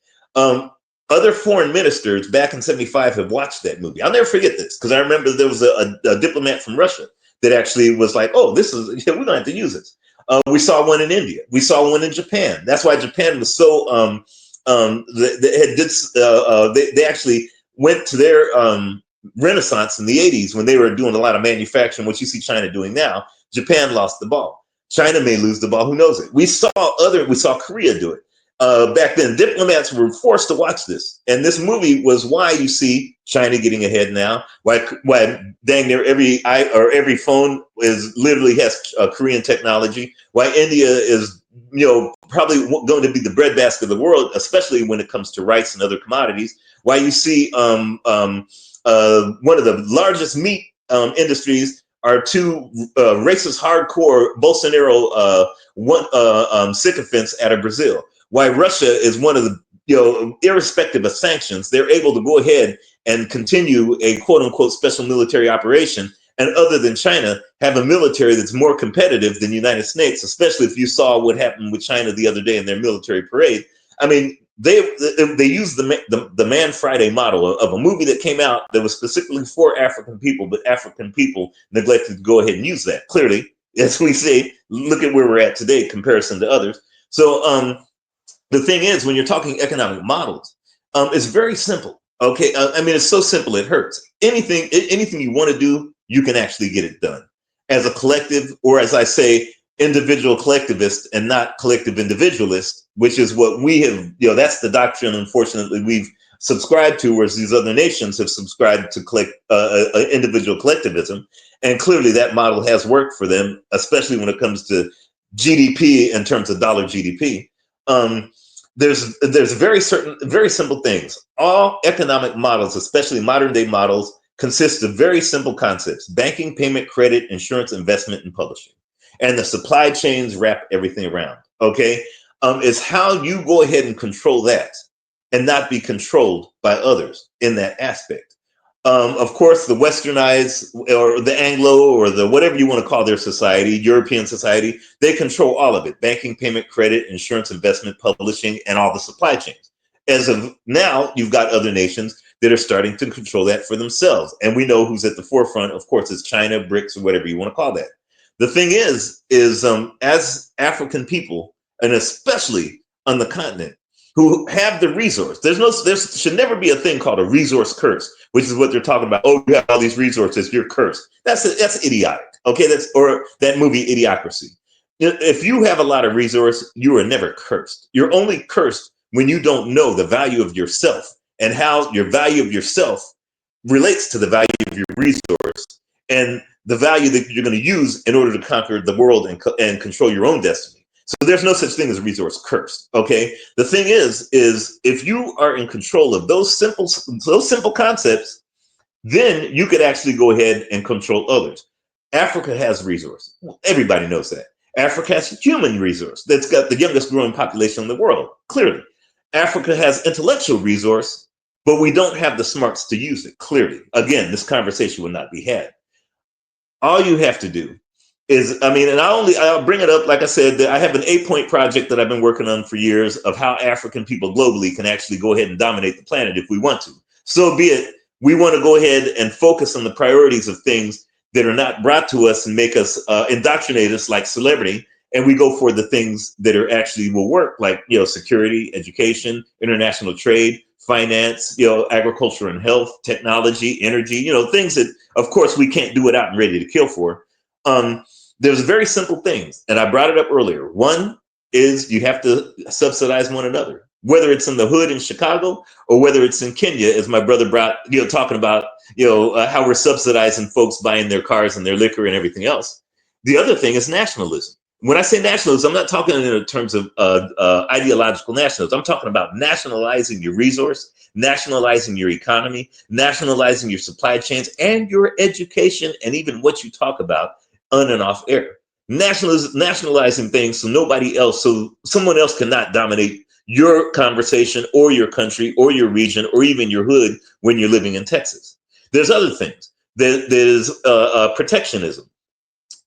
Other foreign ministers back in '75 have watched that movie. I'll never forget this, because I remember there was a diplomat from Russia that actually was like, oh, this is, we don't have to use this. We saw one in India. We saw one in Japan. That's why Japan was so, they actually went to their renaissance in the 80s when they were doing a lot of manufacturing, what you see China doing now. Japan lost the ball. China may lose the ball. Who knows it? We saw Korea do it. Back then, diplomats were forced to watch this. And this movie was why you see China getting ahead now. Why dang near every phone literally has Korean technology. Why India is, probably going to be the breadbasket of the world, especially when it comes to rice and other commodities. Why you see one of the largest meat industries are two racist, hardcore Bolsonaro sycophants out of Brazil. Why Russia is one of the, irrespective of sanctions, they're able to go ahead and continue a quote unquote special military operation. And other than China, have a military that's more competitive than the United States, especially if you saw what happened with China the other day in their military parade. I mean, they used the Man Friday model of a movie that came out that was specifically for African people, but African people neglected to go ahead and use that. Clearly, as we say, look at where we're at today in comparison to others. So the thing is, when you're talking economic models, it's very simple. Okay, I mean, it's so simple it hurts. Anything you want to do, you can actually get it done as a collective, or as I say, individual collectivist and not collective individualist, which is what we have, that's the doctrine, unfortunately, we've subscribed to, whereas these other nations have subscribed to individual collectivism. And clearly that model has worked for them, especially when it comes to GDP in terms of dollar GDP. There's very simple things. All economic models, especially modern day models, consist of very simple concepts: banking, payment, credit, insurance, investment, and publishing. And the supply chains wrap everything around. Okay, it's how you go ahead and control that and not be controlled by others in that aspect. Of course, the westernized or the Anglo or the whatever you want to call their society, European society, they control all of it: banking, payment, credit, insurance, investment, publishing, and all the supply chains. As of now, you've got other nations that are starting to control that for themselves. And we know who's at the forefront. Of course, it's China, BRICS, or whatever you want to call that. The thing is as African people, and especially on the continent, who have the resource, there should never be a thing called a resource curse, which is what they're talking about. Oh, you have all these resources, you're cursed. That's idiotic. Okay, or that movie Idiocracy. If you have a lot of resource, you are never cursed. You're only cursed when you don't know the value of yourself and how your value of yourself relates to the value of your resource and the value that you're going to use in order to conquer the world and control your own destiny. So there's no such thing as resource cursed. Okay. The thing is if you are in control of those simple concepts, then you could actually go ahead and control others. Africa has resource. Everybody knows that. Africa has human resource that's got the youngest growing population in the world. Clearly, Africa has intellectual resource, but we don't have the smarts to use it. Clearly, again, this conversation will not be had. All you have to do is, and I'll bring it up, like I said, that I have an 8-point project that I've been working on for years of how African people globally can actually go ahead and dominate the planet if we want to. So be it. We want to go ahead and focus on the priorities of things that are not brought to us and make us indoctrinate us like celebrity. And we go for the things that are actually will work, like, security, education, international trade, finance, agriculture and health, technology, energy, things that, of course, we can't do without and ready to kill for. There's very simple things, and I brought it up earlier. One is you have to subsidize one another, whether it's in the hood in Chicago or whether it's in Kenya, as my brother brought, talking about, how we're subsidizing folks buying their cars and their liquor and everything else. The other thing is nationalism. When I say nationalism, I'm not talking in terms of ideological nationalism. I'm talking about nationalizing your resource, nationalizing your economy, nationalizing your supply chains and your education, and even what you talk about on and off air. Nationalizing things so someone else cannot dominate your conversation or your country or your region or even your hood when you're living in Texas. There's other things. There's protectionism.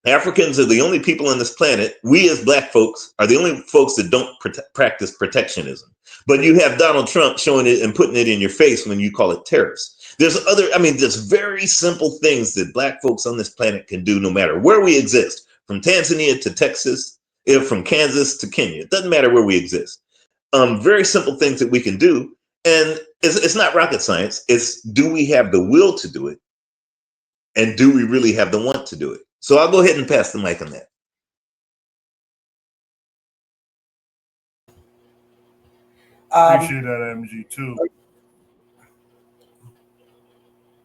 Africans are the only people on this planet. We as Black folks are the only folks that don't practice protectionism. But you have Donald Trump showing it and putting it in your face when you call it tariffs. There's there's very simple things that Black folks on this planet can do no matter where we exist, from Tanzania to Texas, from Kansas to Kenya. It doesn't matter where we exist. Very simple things that we can do. And it's not rocket science. It's, do we have the will to do it? And do we really have the want to do it? So I'll go ahead and pass the mic on that. Appreciate that, MG, too.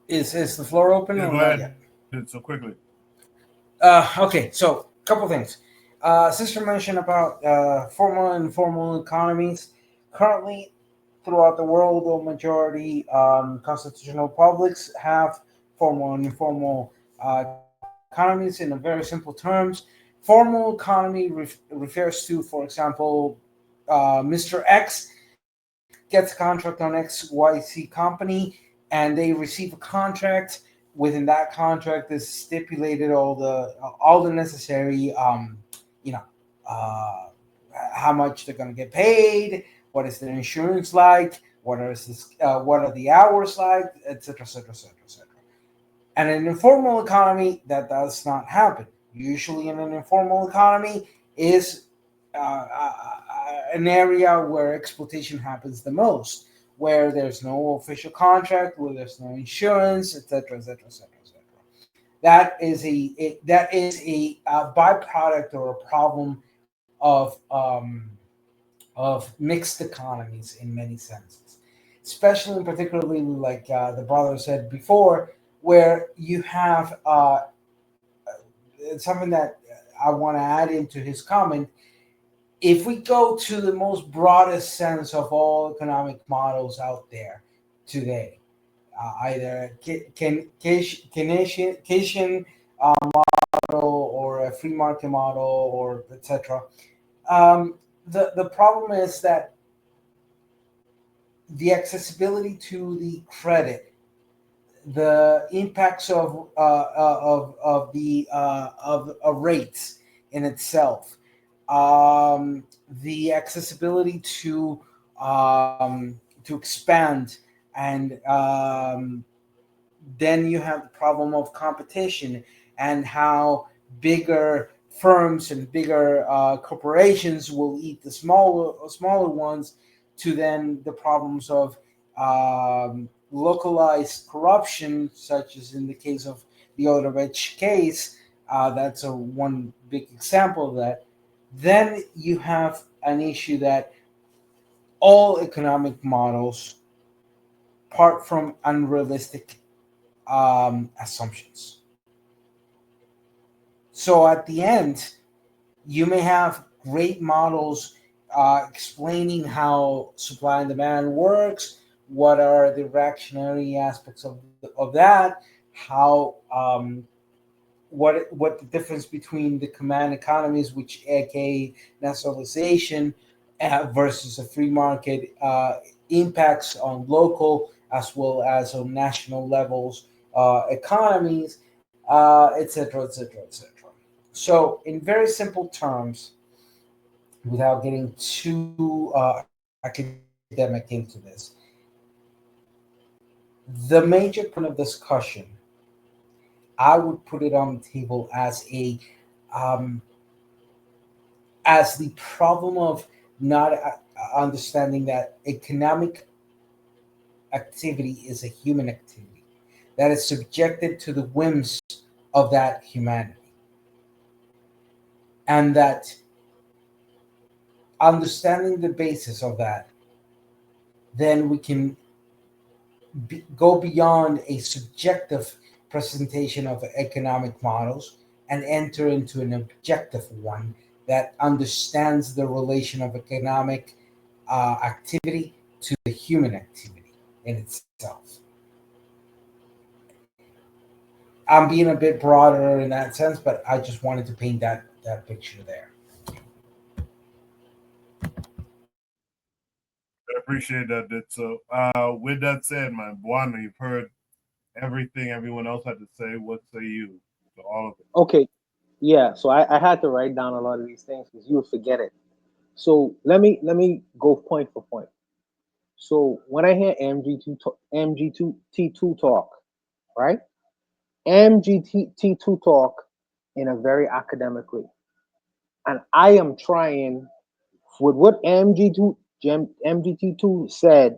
Is the floor open? Yeah, or go not ahead. yet? So quickly. Okay, so a couple things. Sister mentioned about formal and informal economies. Currently, throughout the world, the majority constitutional republics have formal and informal economies in a very simple terms. Formal economy refers to, for example, Mr. X gets a contract on XYZ company, and they receive a contract. Within that contract is stipulated all the necessary, how much they're going to get paid, what is their insurance like, what are the hours like, etc., etc., etc., etc. And in an informal economy, that does not happen. Usually, in an informal economy, is an area where exploitation happens the most, where there's no official contract, where there's no insurance, etc., etc., etc., etc. That is a byproduct or a problem of mixed economies in many senses, especially and particularly like the brother said before, where you have something that I want to add into his comment. If we go to the most broadest sense of all economic models out there today, either Keynesian model or a free market model or etc. The problem is that the accessibility to the credit, the impacts of rates in itself, the accessibility to expand, and then you have the problem of competition and how bigger firms and bigger corporations will eat the smaller ones, to then the problems of localized corruption, such as in the case of the Odebrecht case. That's one big example of that. Then you have an issue that all economic models part from unrealistic assumptions. So at the end, you may have great models explaining how supply and demand works, what are the reactionary aspects of that, how what the difference between the command economies, which aka nationalization, versus a free market impacts on local as well as on national levels economies, etc., etc., etc. So, in very simple terms, without getting too academic into this, the major point of discussion, I would put it on the table as the problem of not understanding that economic activity is a human activity that is subjected to the whims of that humanity, and that understanding the basis of that, then we can go beyond a subjective presentation of economic models and enter into an objective one that understands the relation of economic activity to the human activity in itself. I'm being a bit broader in that sense, but I just wanted to paint that picture there. I appreciate that, Ditso. With that said, my Buana, you've heard everything everyone else had to say. What say you to all of it? Okay, yeah. So I had to write down a lot of these things because you would forget it. So let me go point for point. So when I hear MGT2 talk, right? MGT2 talk in a very academic way. And I am trying, with what MGT2 said,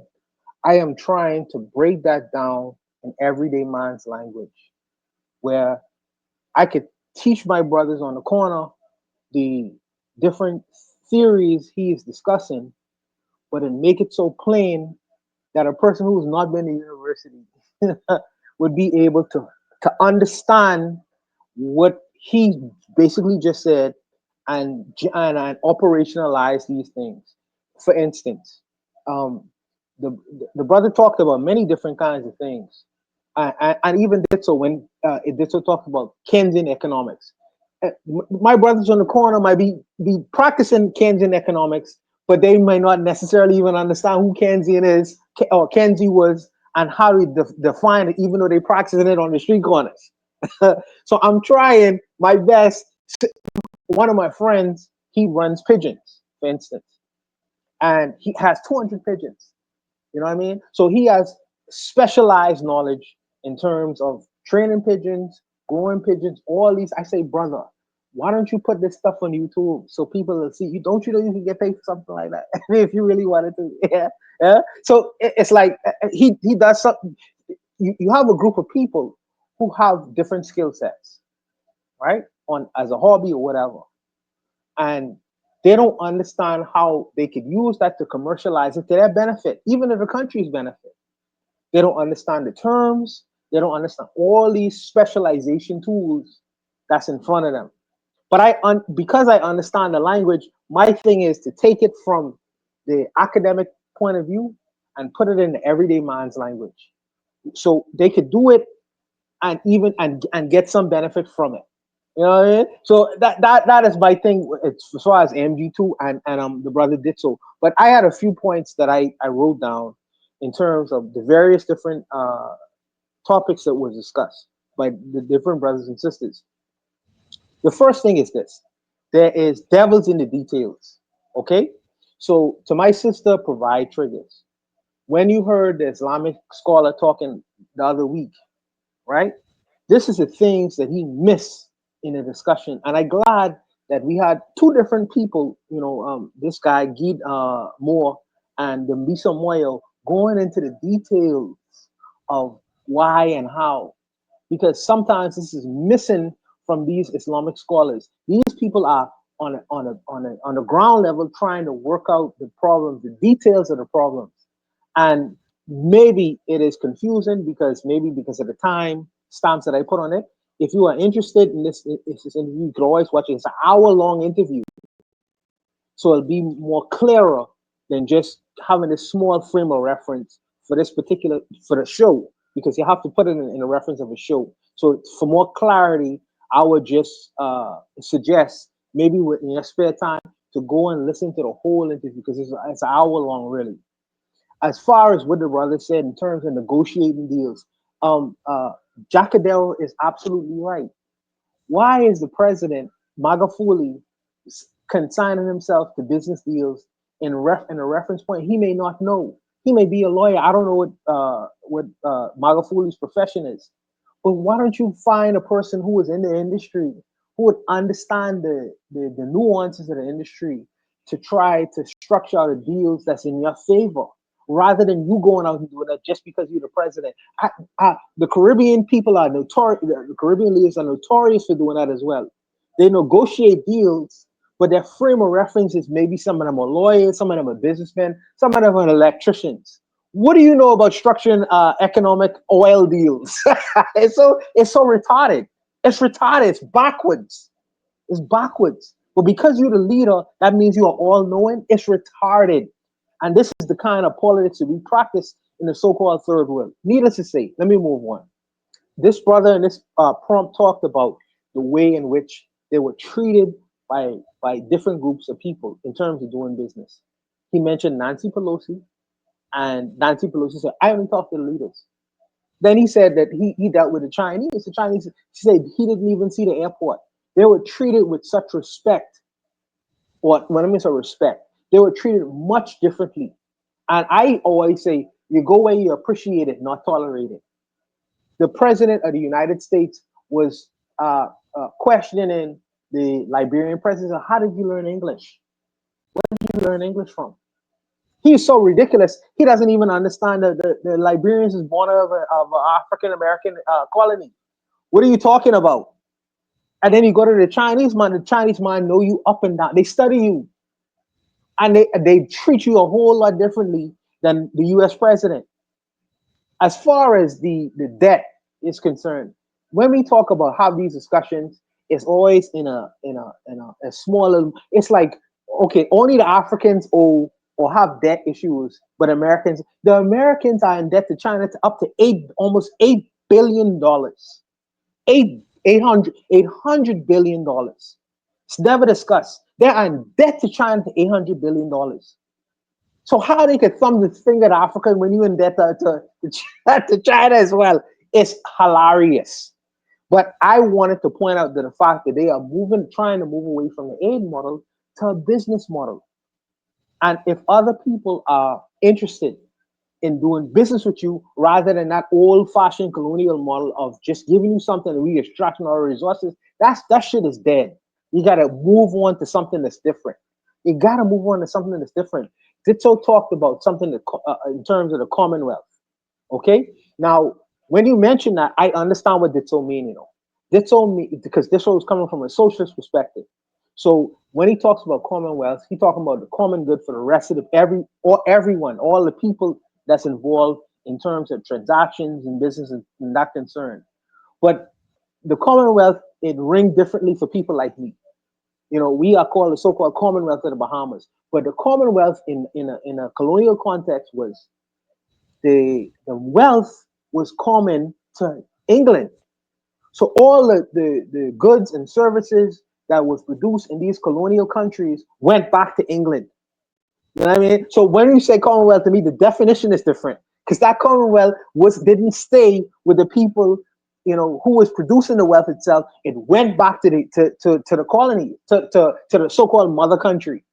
I am trying to break that down in everyday man's language, where I could teach my brothers on the corner the different theories he is discussing, but then make it so plain that a person who's not been to university would be able to understand what he basically just said and operationalize these things. For instance, um, the brother talked about many different kinds of things, and even did so when it did so talked about Keynesian economics. My brothers on the corner might be practicing Keynesian economics, but they might not necessarily even understand who Keynesian is or Keynesian was and how to define it, even though they practicing it on the street corners. So I'm trying my best. One of my friends, he runs pigeons, for instance, and he has 200 pigeons. You know what I mean? So he has specialized knowledge in terms of training pigeons, growing pigeons, all these. I say, brother, why don't you put this stuff on YouTube so people will see you? Don't you know you can get paid for something like that if you really wanted to? Yeah, yeah. So it's like he does something. You have a group of people who have different skill sets, right? On as a hobby or whatever, and they don't understand how they could use that to commercialize it to their benefit, even to the country's benefit. They don't understand the terms. They don't understand all these specialization tools that's in front of them. But because I understand the language, my thing is to take it from the academic point of view and put it in the everyday man's language, so they could do it and even and get some benefit from it. You know what I mean? So that is my thing. It's as far as MG2 and the brother did so. But I had a few points that I wrote down in terms of the various different topics that were discussed by the different brothers and sisters. The first thing is this: there is devils in the details. Okay, so to my sister, provide triggers. When you heard the Islamic scholar talking the other week, right? This is the things that he missed in the discussion, and I'm glad that we had two different people. You know, this guy Guy Moore and the Mbisa Moyo going into the details of why and how, because sometimes this is missing from these Islamic scholars. These people are on a ground level trying to work out the problems, the details of the problems, and maybe it is confusing because of the time stamps that I put on it. If you are interested in this interview, you can always watch it. It's an hour-long interview, so it'll be more clearer than just having a small frame of reference for the show, because you have to put it in a reference of a show. So for more clarity, I would just suggest maybe in your spare time to go and listen to the whole interview, because it's an hour long, really. As far as what the brother said in terms of negotiating deals, Jacadell is absolutely right. Why is the president Magafuli consigning himself to business deals in a reference point he may not know? He may be a lawyer. I don't know what Magafuli's profession is, but why don't you find a person who is in the industry who would understand the nuances of the industry to try to structure out the deals that's in your favor, rather than you going out and doing that just because you're the president. The Caribbean people are notorious. The Caribbean leaders are notorious for doing that as well. They negotiate deals, but their frame of reference is maybe some of them are lawyers, some of them are businessmen, some of them are electricians. What do you know about structuring economic oil deals? it's so retarded. It's retarded. It's backwards. It's backwards. But because you're the leader, that means you are all knowing. It's retarded. And this is the kind of politics that we practice in the so-called third world. Needless to say, let me move on. This brother in this prompt talked about the way in which they were treated by different groups of people in terms of doing business. He mentioned Nancy Pelosi, and Nancy Pelosi said, I haven't talked to the leaders. Then he said that he dealt with the Chinese. The Chinese, he said he didn't even see the airport. They were treated with such respect. Or when I mean so respect, they were treated much differently. And I always say, you go where you appreciate it, not tolerate it. The president of the United States was questioning the Liberian president. How did you learn English? Where did you learn English from? He's so ridiculous. He doesn't even understand that the Liberians is born of an African American colony. What are you talking about? And then you go to the Chinese man. The Chinese man know you up and down. They study you, and they treat you a whole lot differently than the U.S. president. As far as the debt is concerned, when we talk about how these discussions, it's always in a smaller. It's like, okay, only the Africans owe or have debt issues, but the Americans are in debt to China to up to almost $8 billion. $800 billion. It's never discussed. They are in debt to China to $800 billion. So how they could thumb the finger at Africa when you in debt to China as well, it's hilarious. But I wanted to point out that the fact that they are trying to move away from the aid model to a business model. And if other people are interested in doing business with you rather than that old-fashioned colonial model of just giving you something and we extracting our resources, that shit is dead. You got to move on to something that's different. You got to move on to something that's different. Ditto talked about something that, in terms of the Commonwealth. Okay? Now, when you mention that, I understand what Ditto mean, you know. Ditto mean, because Ditto is coming from a socialist perspective. So when he talks about Commonwealth, he's talking about the common good for the rest of everyone, all the people that's involved in terms of transactions and business and that concern. But the Commonwealth, it rings differently for people like me. You know, we are called the so-called Commonwealth of the Bahamas. But the Commonwealth in a colonial context was the wealth was common to England. So all the goods and services that was produced in these colonial countries went back to England. You know what I mean? So when you say Commonwealth, to me, the definition is different, because that Commonwealth didn't stay with the people, you know, who was producing the wealth itself. It went back to the colony, to the so-called mother country,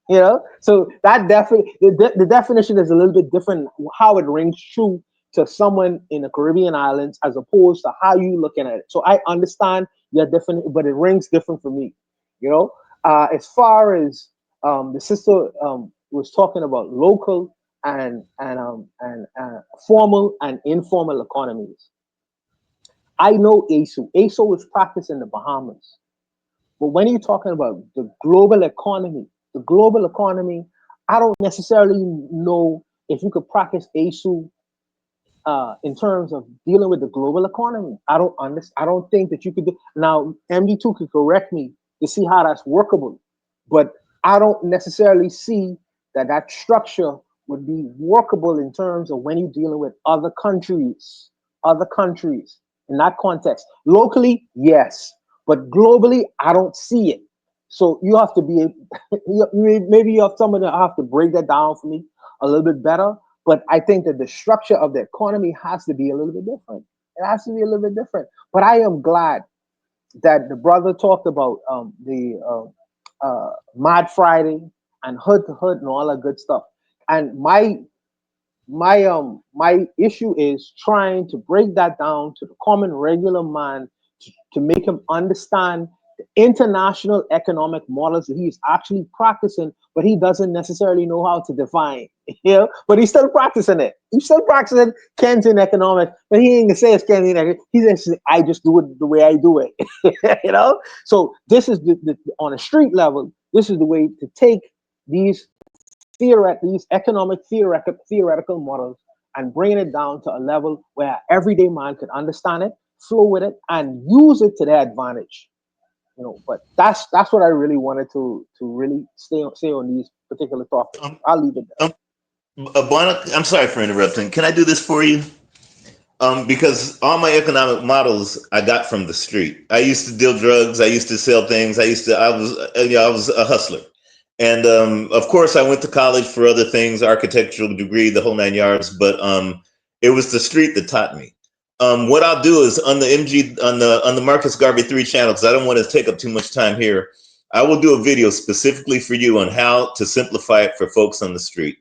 You know, so that the definition is a little bit different how it rings true to someone in the Caribbean islands as opposed to how you looking at it. So I understand your different, but it rings different for me. You know, as far as the sister was talking about local and formal and informal economies. I know ASU. ASU was practiced in the Bahamas. But when you're talking about the global economy, I don't necessarily know if you could practice ASU in terms of dealing with the global economy. I don't think that you could do. Now, MD2 could correct me to see how that's workable, but I don't necessarily see that structure would be workable in terms of when you're dealing with other countries in that context. Locally, yes, but globally, I don't see it. So you have to be, maybe you have someone that have to break that down for me a little bit better. But I think that the structure of the economy has to be a little bit different. It has to be a little bit different. But I am glad that the brother talked about the Mad Friday and hood to hood and all that good stuff. And my issue is trying to break that down to the common regular man to make him understand the international economic models that he's actually practicing, but he doesn't necessarily know how to define. You know, but he's still practicing it. He's still practicing Keynesian economics, but he ain't gonna say it's Keynesian economics. He says, I just do it the way I do it. You know, so this is the on a street level. This is the way to take these economic theoretical models and bring it down to a level where everyday man could understand it, flow with it, and use it to their advantage. You know, but that's what I really wanted to really say on these particular topics. I'll leave it there. I'm sorry for interrupting. Can I do this for you? Because all my economic models I got from the street. I used to deal drugs. I used to sell things. I was a hustler. And of course, I went to college for other things, architectural degree, the whole 9 yards. But it was the street that taught me. What I'll do is on the Marcus Garvey 3 channel, because I don't want to take up too much time here. I will do a video specifically for you on how to simplify it for folks on the street.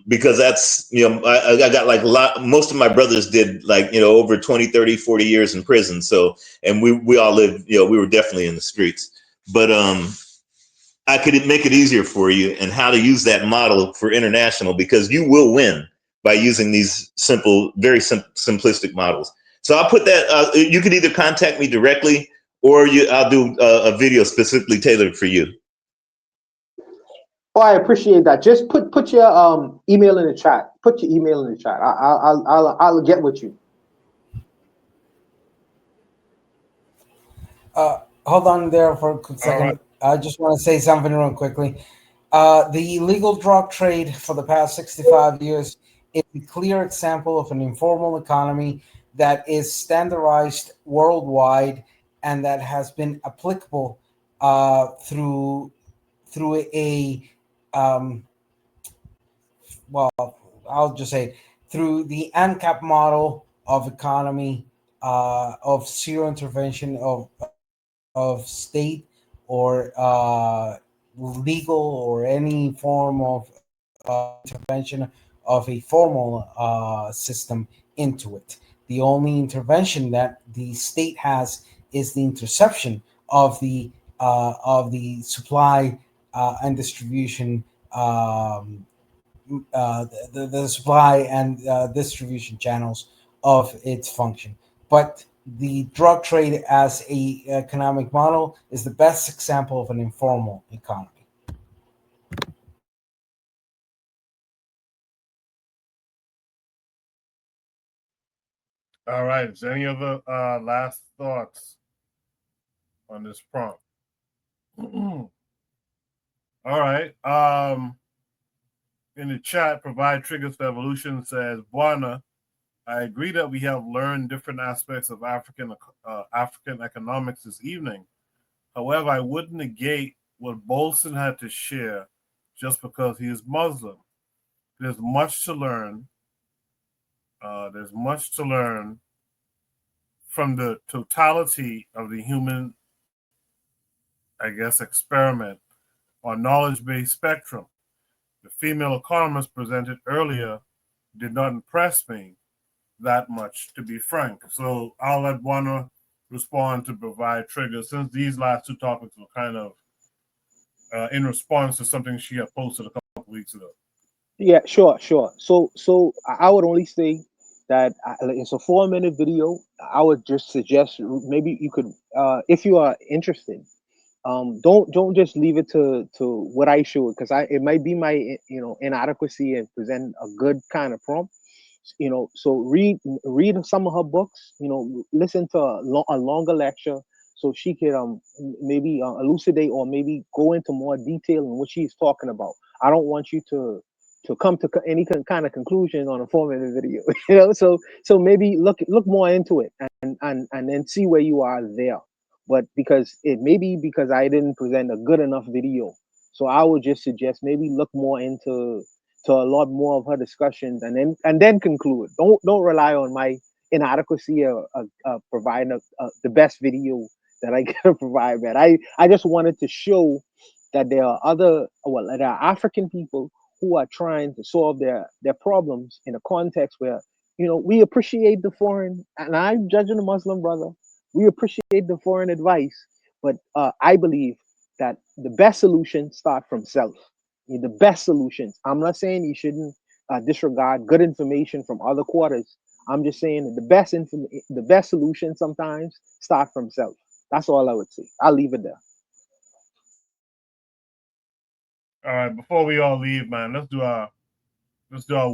Because that's, I got like most of my brothers did like, over 20, 30, 40 years in prison. So, and we all lived, we were definitely in the streets, but, I could make it easier for you and how to use that model for international, because you will win by using these simple, very simplistic models. So I'll put that, you can either contact me directly or I'll do a video specifically tailored for you. Oh, I appreciate that. Just put your email in the chat. Put your email in the chat. I'll get with you. Hold on there for a quick second. Right. I just want to say something real quickly. The illegal drug trade for the past 65 years is a clear example of an informal economy that is standardized worldwide and that has been applicable through a I'll just say through the ANCAP model of economy, of zero intervention of state or legal or any form of intervention of a formal system into it. The only intervention that the state has is the interception of the supply and distribution, the supply and distribution channels of its function. But the drug trade as a economic model is the best example of an informal economy. All right. Is there any other last thoughts on this prompt? All right. In the chat, provide triggers for evolution says, Buana, I agree that we have learned different aspects of African economics this evening. However, I wouldn't negate what Bolson had to share just because he is Muslim. There's much to learn. There's much to learn from the totality of the human, I guess, experiment on knowledge-based spectrum. The female economist presented earlier did not impress me that much, to be frank. So I'll let Buana respond to provide triggers, since these last two topics were kind of in response to something she had posted a couple weeks ago. Yeah, sure. So I would only say that it's a 4-minute video. I would just suggest maybe you could, if you are interested, don't just leave it to what I showed, because it might be my inadequacy and present a good kind of prompt. So read some of her books. Listen to a longer lecture so she could maybe elucidate or maybe go into more detail in what she's talking about. I don't want you to come to any kind of conclusion on a 4-minute video. So maybe look more into it and then see where you are there. But because it may be because I didn't present a good enough video, so I would just suggest maybe look more into a lot more of her discussions and then conclude. Don't rely on my inadequacy of providing the best video that I can provide, man. I just wanted to show that there are there are African people who are trying to solve their problems in a context where we appreciate the foreign, and I'm judging a Muslim brother. We appreciate the foreign advice, but I believe that the best solutions start from self. The best solutions. I'm not saying you shouldn't disregard good information from other quarters. I'm just saying that the best solution sometimes start from self. That's all I would say. I'll leave it there. All right, before we all leave, man, let's do our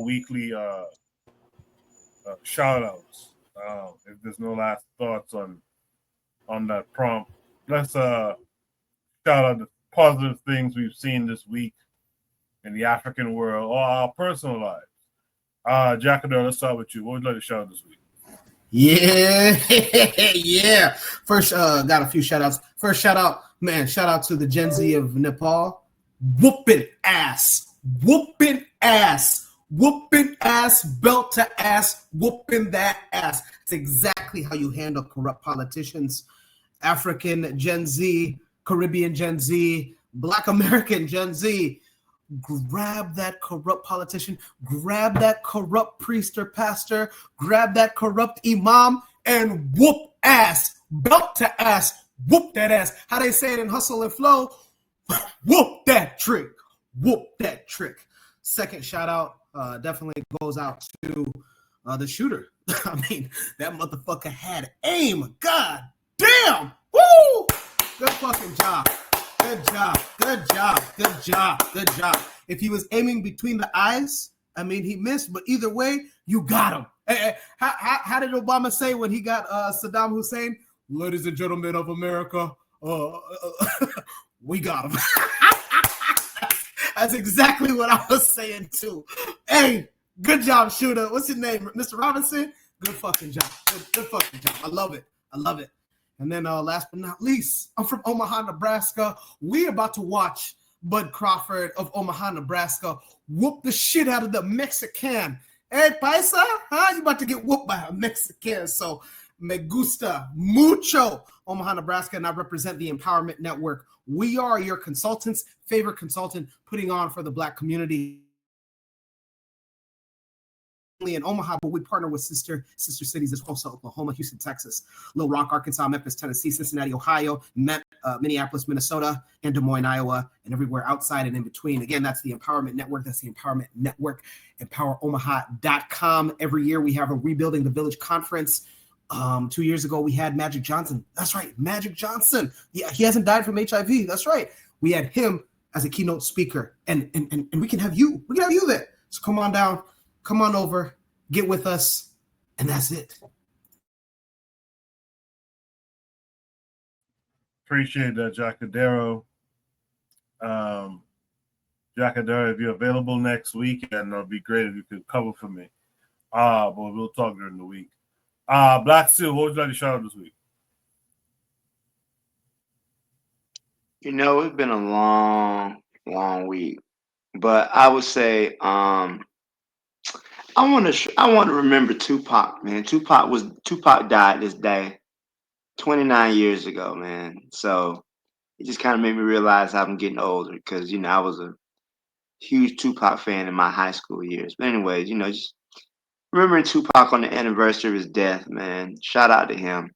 weekly shout outs. If there's no last thoughts on that prompt, let's shout out the positive things we've seen this week in the African world or our personal lives. Jackador, let's start with you. What would you like to shout out this week? Yeah. First, got a few shout outs. First shout out to the Gen Z of Nepal. Whooping ass, belt to ass, whooping that ass. It's exactly how you handle corrupt politicians. African Gen Z, Caribbean Gen Z, Black American Gen Z, grab that corrupt politician, grab that corrupt priest or pastor, grab that corrupt imam, and whoop ass, belt to ass, whoop that ass. How they say it in Hustle and Flow, whoop that trick, whoop that trick. Second shout out definitely goes out to the shooter. I mean, that motherfucker had aim. God damn. Woo! Good fucking job. Good job. Good job. Good job. Good job. If he was aiming between the eyes, I mean, he missed, but either way, you got him. Hey, how did Obama say when he got Saddam Hussein? Ladies and gentlemen of America, we got him. That's exactly what I was saying too. Hey, good job, shooter. What's your name, Mr. Robinson? Good fucking job. Good fucking job. I love it. I love it. And then last but not least, I'm from Omaha, Nebraska. We're about to watch Bud Crawford of Omaha, Nebraska whoop the shit out of the Mexican. Hey, paisa, huh? You about to get whooped by a Mexican. So, me gusta mucho, Omaha, Nebraska, and I represent the Empowerment Network. We are your consultants, favorite consultant, putting on for the Black community in Omaha, but we partner with sister cities as well, so Oklahoma, Houston, Texas, Little Rock, Arkansas, Memphis, Tennessee, Cincinnati, Ohio, Minneapolis, Minnesota, and Des Moines, Iowa, and everywhere outside and in between. Again, that's the Empowerment Network. That's the Empowerment Network, empoweromaha.com. Every year we have a Rebuilding the Village conference. 2 years ago, we had Magic Johnson. That's right, Magic Johnson. Yeah, he hasn't died from HIV. That's right. We had him as a keynote speaker, and we can have you. We can have you there. So come on down. Come on over, get with us, and that's it. Appreciate that, Jacadero. Jacadero, if you're available next week, and it'll be great if you could cover for me. But we'll talk during the week. Black Steel, what would you like to shout out this week? You know, it's been a long, long week, but I would say I want to remember Tupac, man. Tupac died this day 29 years ago, man. So it just kind of made me realize I'm getting older because, you know, I was a huge Tupac fan in my high school years. But anyways, you know, just remembering Tupac on the anniversary of his death, man. Shout out to him.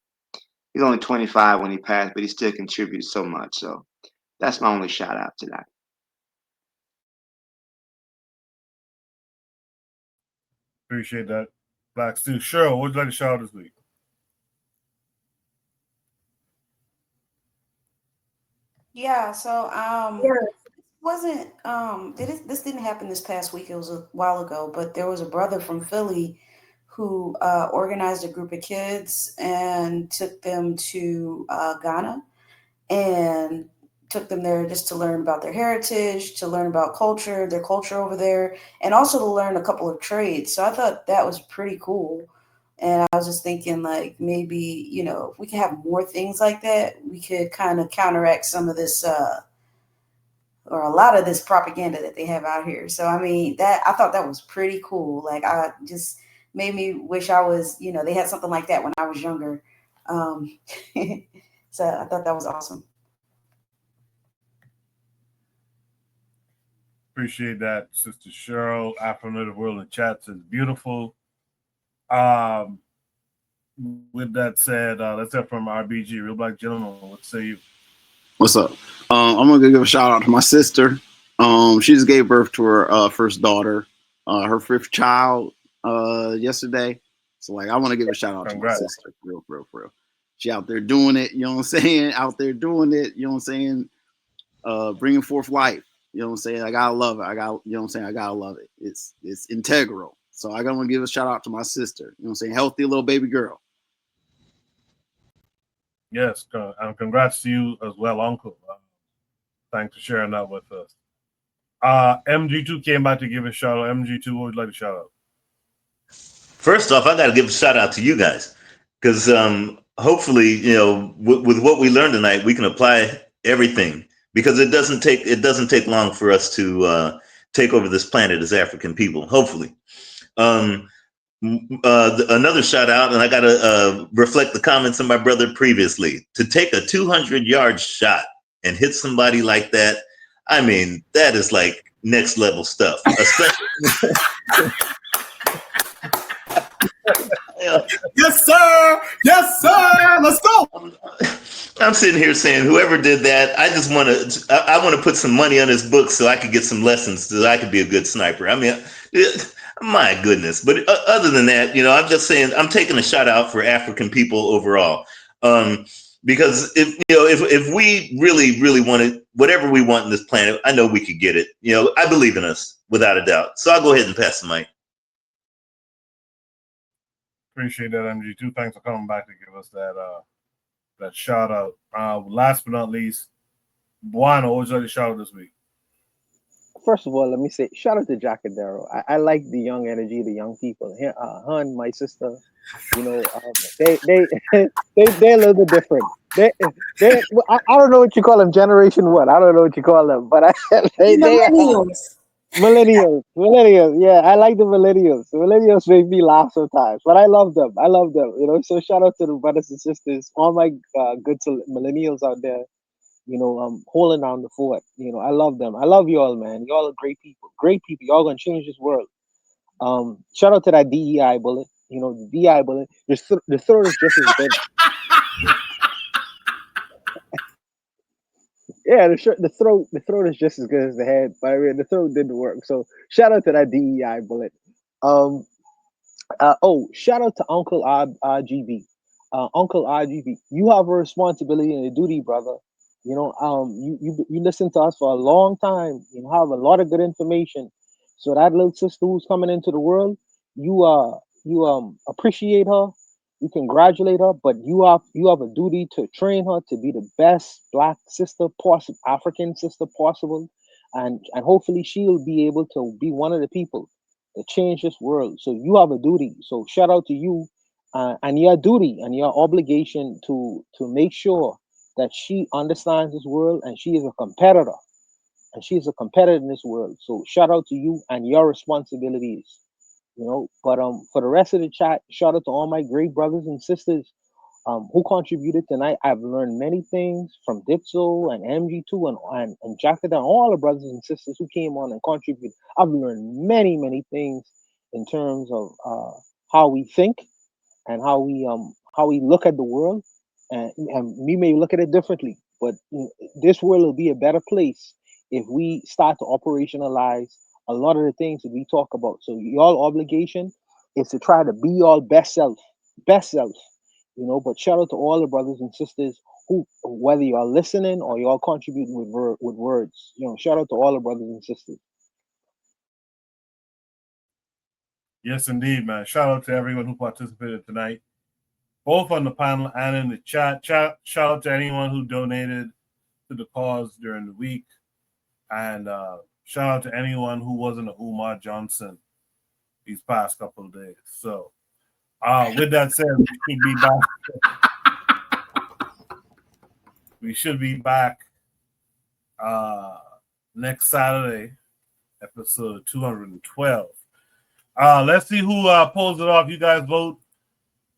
He's only 25 when he passed, but he still contributed so much. So that's my only shout out to that. Appreciate that, Black Steel. Cheryl, what would you like to shout out this week? Yeah, so wasn't this didn't happen this past week. It was a while ago, but there was a brother from Philly who organized a group of kids and took them to Ghana and took them there just to learn about their heritage, to learn about their culture over there, and also to learn a couple of trades. So I thought that was pretty cool. And I was just thinking, like, maybe, you know, if we could have more things like that, we could kind of counteract some of this or a lot of this propaganda that they have out here. So, I mean, I thought that was pretty cool. Like, I just made me wish I was, you know, they had something like that when I was younger. So I thought that was awesome. Appreciate that, Sister Cheryl. Afro-Native World in chat says beautiful. With that said, let's hear from RBG, Real Black Gentleman. What say you? What's up? I'm gonna give a shout out to my sister. She just gave birth to her first daughter, her fifth child yesterday. So like, I want to give a shout out to my sister, real. She out there doing it. You know what I'm saying? Out there doing it. You know what I'm saying? Bringing forth life. You know what I'm saying? I gotta love it. You know what I'm saying? I gotta love it. It's integral. So I gotta give a shout out to my sister. You know what I'm saying? Healthy little baby girl. Yes, and congrats to you as well, Uncle. Thanks for sharing that with us. MG2 came back to give a shout out. MG2, what would you like to shout out? First off, I got to give a shout out to you guys because hopefully, you know, with what we learned tonight, we can apply everything because it doesn't take long for us to take over this planet as African people. Hopefully. Another shout out, and I got to reflect the comments of my brother previously. To take a 200-yard shot and hit somebody like that, I mean, that is like next level stuff. Especially Yes, sir. Yes, sir. Let's go. I'm sitting here saying, whoever did that, I just want to, I want to put some money on his book so I could get some lessons so I could be a good sniper. I mean, my goodness. But other than that, you know, I'm just saying, I'm taking a shout out for African people overall. Because if we really wanted whatever we want in this planet, I know we could get it. You know, I believe in us without a doubt. So I'll go ahead and pass the mic. Appreciate that, MG2. Thanks for coming back to give us that shout out. Last but not least, Buano, what was your shout out this week? First of all, let me say shout out to Jacadero. I like the young energy, the young people. Her and my sister, you know, they're a little bit different. I don't know what you call them, generation what? I don't know what you call them, but millennials. Yeah, I like the millennials. The millennials make me laugh sometimes, but I love them. You know, so shout out to the brothers and sisters, all my good millennials out there. You know, holding down the fort. You know, I love them. I love y'all, man. Y'all are great people. Great people. Y'all gonna change this world. Shout out to that DEI bullet. You know, the DEI bullet. The throat is just as good. Yeah, the throat is just as good as the head. But I mean, the throat did the work. So shout out to that DEI bullet. Shout out to Uncle RGB. Uncle RGB, you have a responsibility and a duty, brother. You know, you listen to us for a long time. You have a lot of good information. So that little sister who's coming into the world, you appreciate her, you congratulate her, but you have a duty to train her to be the best Black sister possible, African sister possible, and hopefully she'll be able to be one of the people to change this world. So you have a duty. So shout out to you and your duty and your obligation to make sure that she understands this world and she is a competitor. And she is a competitor in this world. So shout out to you and your responsibilities. You know, but for the rest of the chat, shout out to all my great brothers and sisters who contributed tonight. I've learned many things from Dipso and MG2 and Jackson, all the brothers and sisters who came on and contributed. I've learned many things in terms of how we think and how we look at the world, and we may look at it differently, but this world will be a better place if we start to operationalize a lot of the things that we talk about. So your obligation is to try to be your best self, you know. But shout out to all the brothers and sisters who, whether you are listening or you are contributing with words, you know, shout out to all the brothers and sisters. Yes, indeed, man. Shout out to everyone who participated tonight, both on the panel and in the chat. Shout out to anyone who donated to the cause during the week. And shout out to anyone who wasn't a Umar Johnson these past couple of days. So with that said, we should be back next Saturday, episode 212. Let's see who pulls it off. You guys vote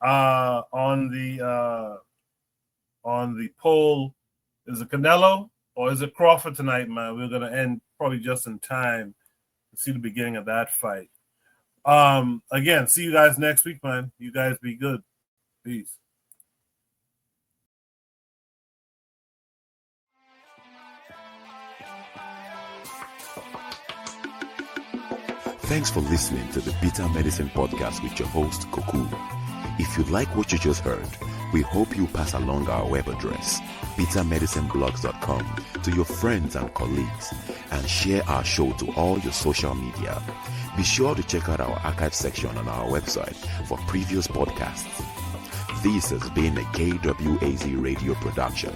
on the poll. Is it Canelo or is it Crawford tonight, man? We're gonna end probably just in time to see the beginning of that fight. Again, see you guys next week, man. You guys be good. Peace. Thanks for listening to the Bitter Medicine Podcast with your host, Koku. If you like what you just heard, we hope you pass along our web address, bittermedicineblogs.com, to your friends and colleagues, and share our show to all your social media. Be sure to check out our archive section on our website for previous podcasts. This has been a KWAZ radio production.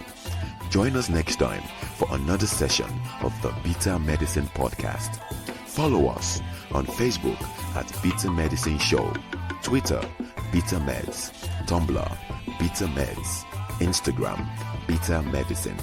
Join us next time for another session of the Bitter Medicine Podcast. Follow us on Facebook at Bitter Medicine Show, Twitter, Bitter Meds, Tumblr, Bitter Meds, Instagram, Bitter Medicine.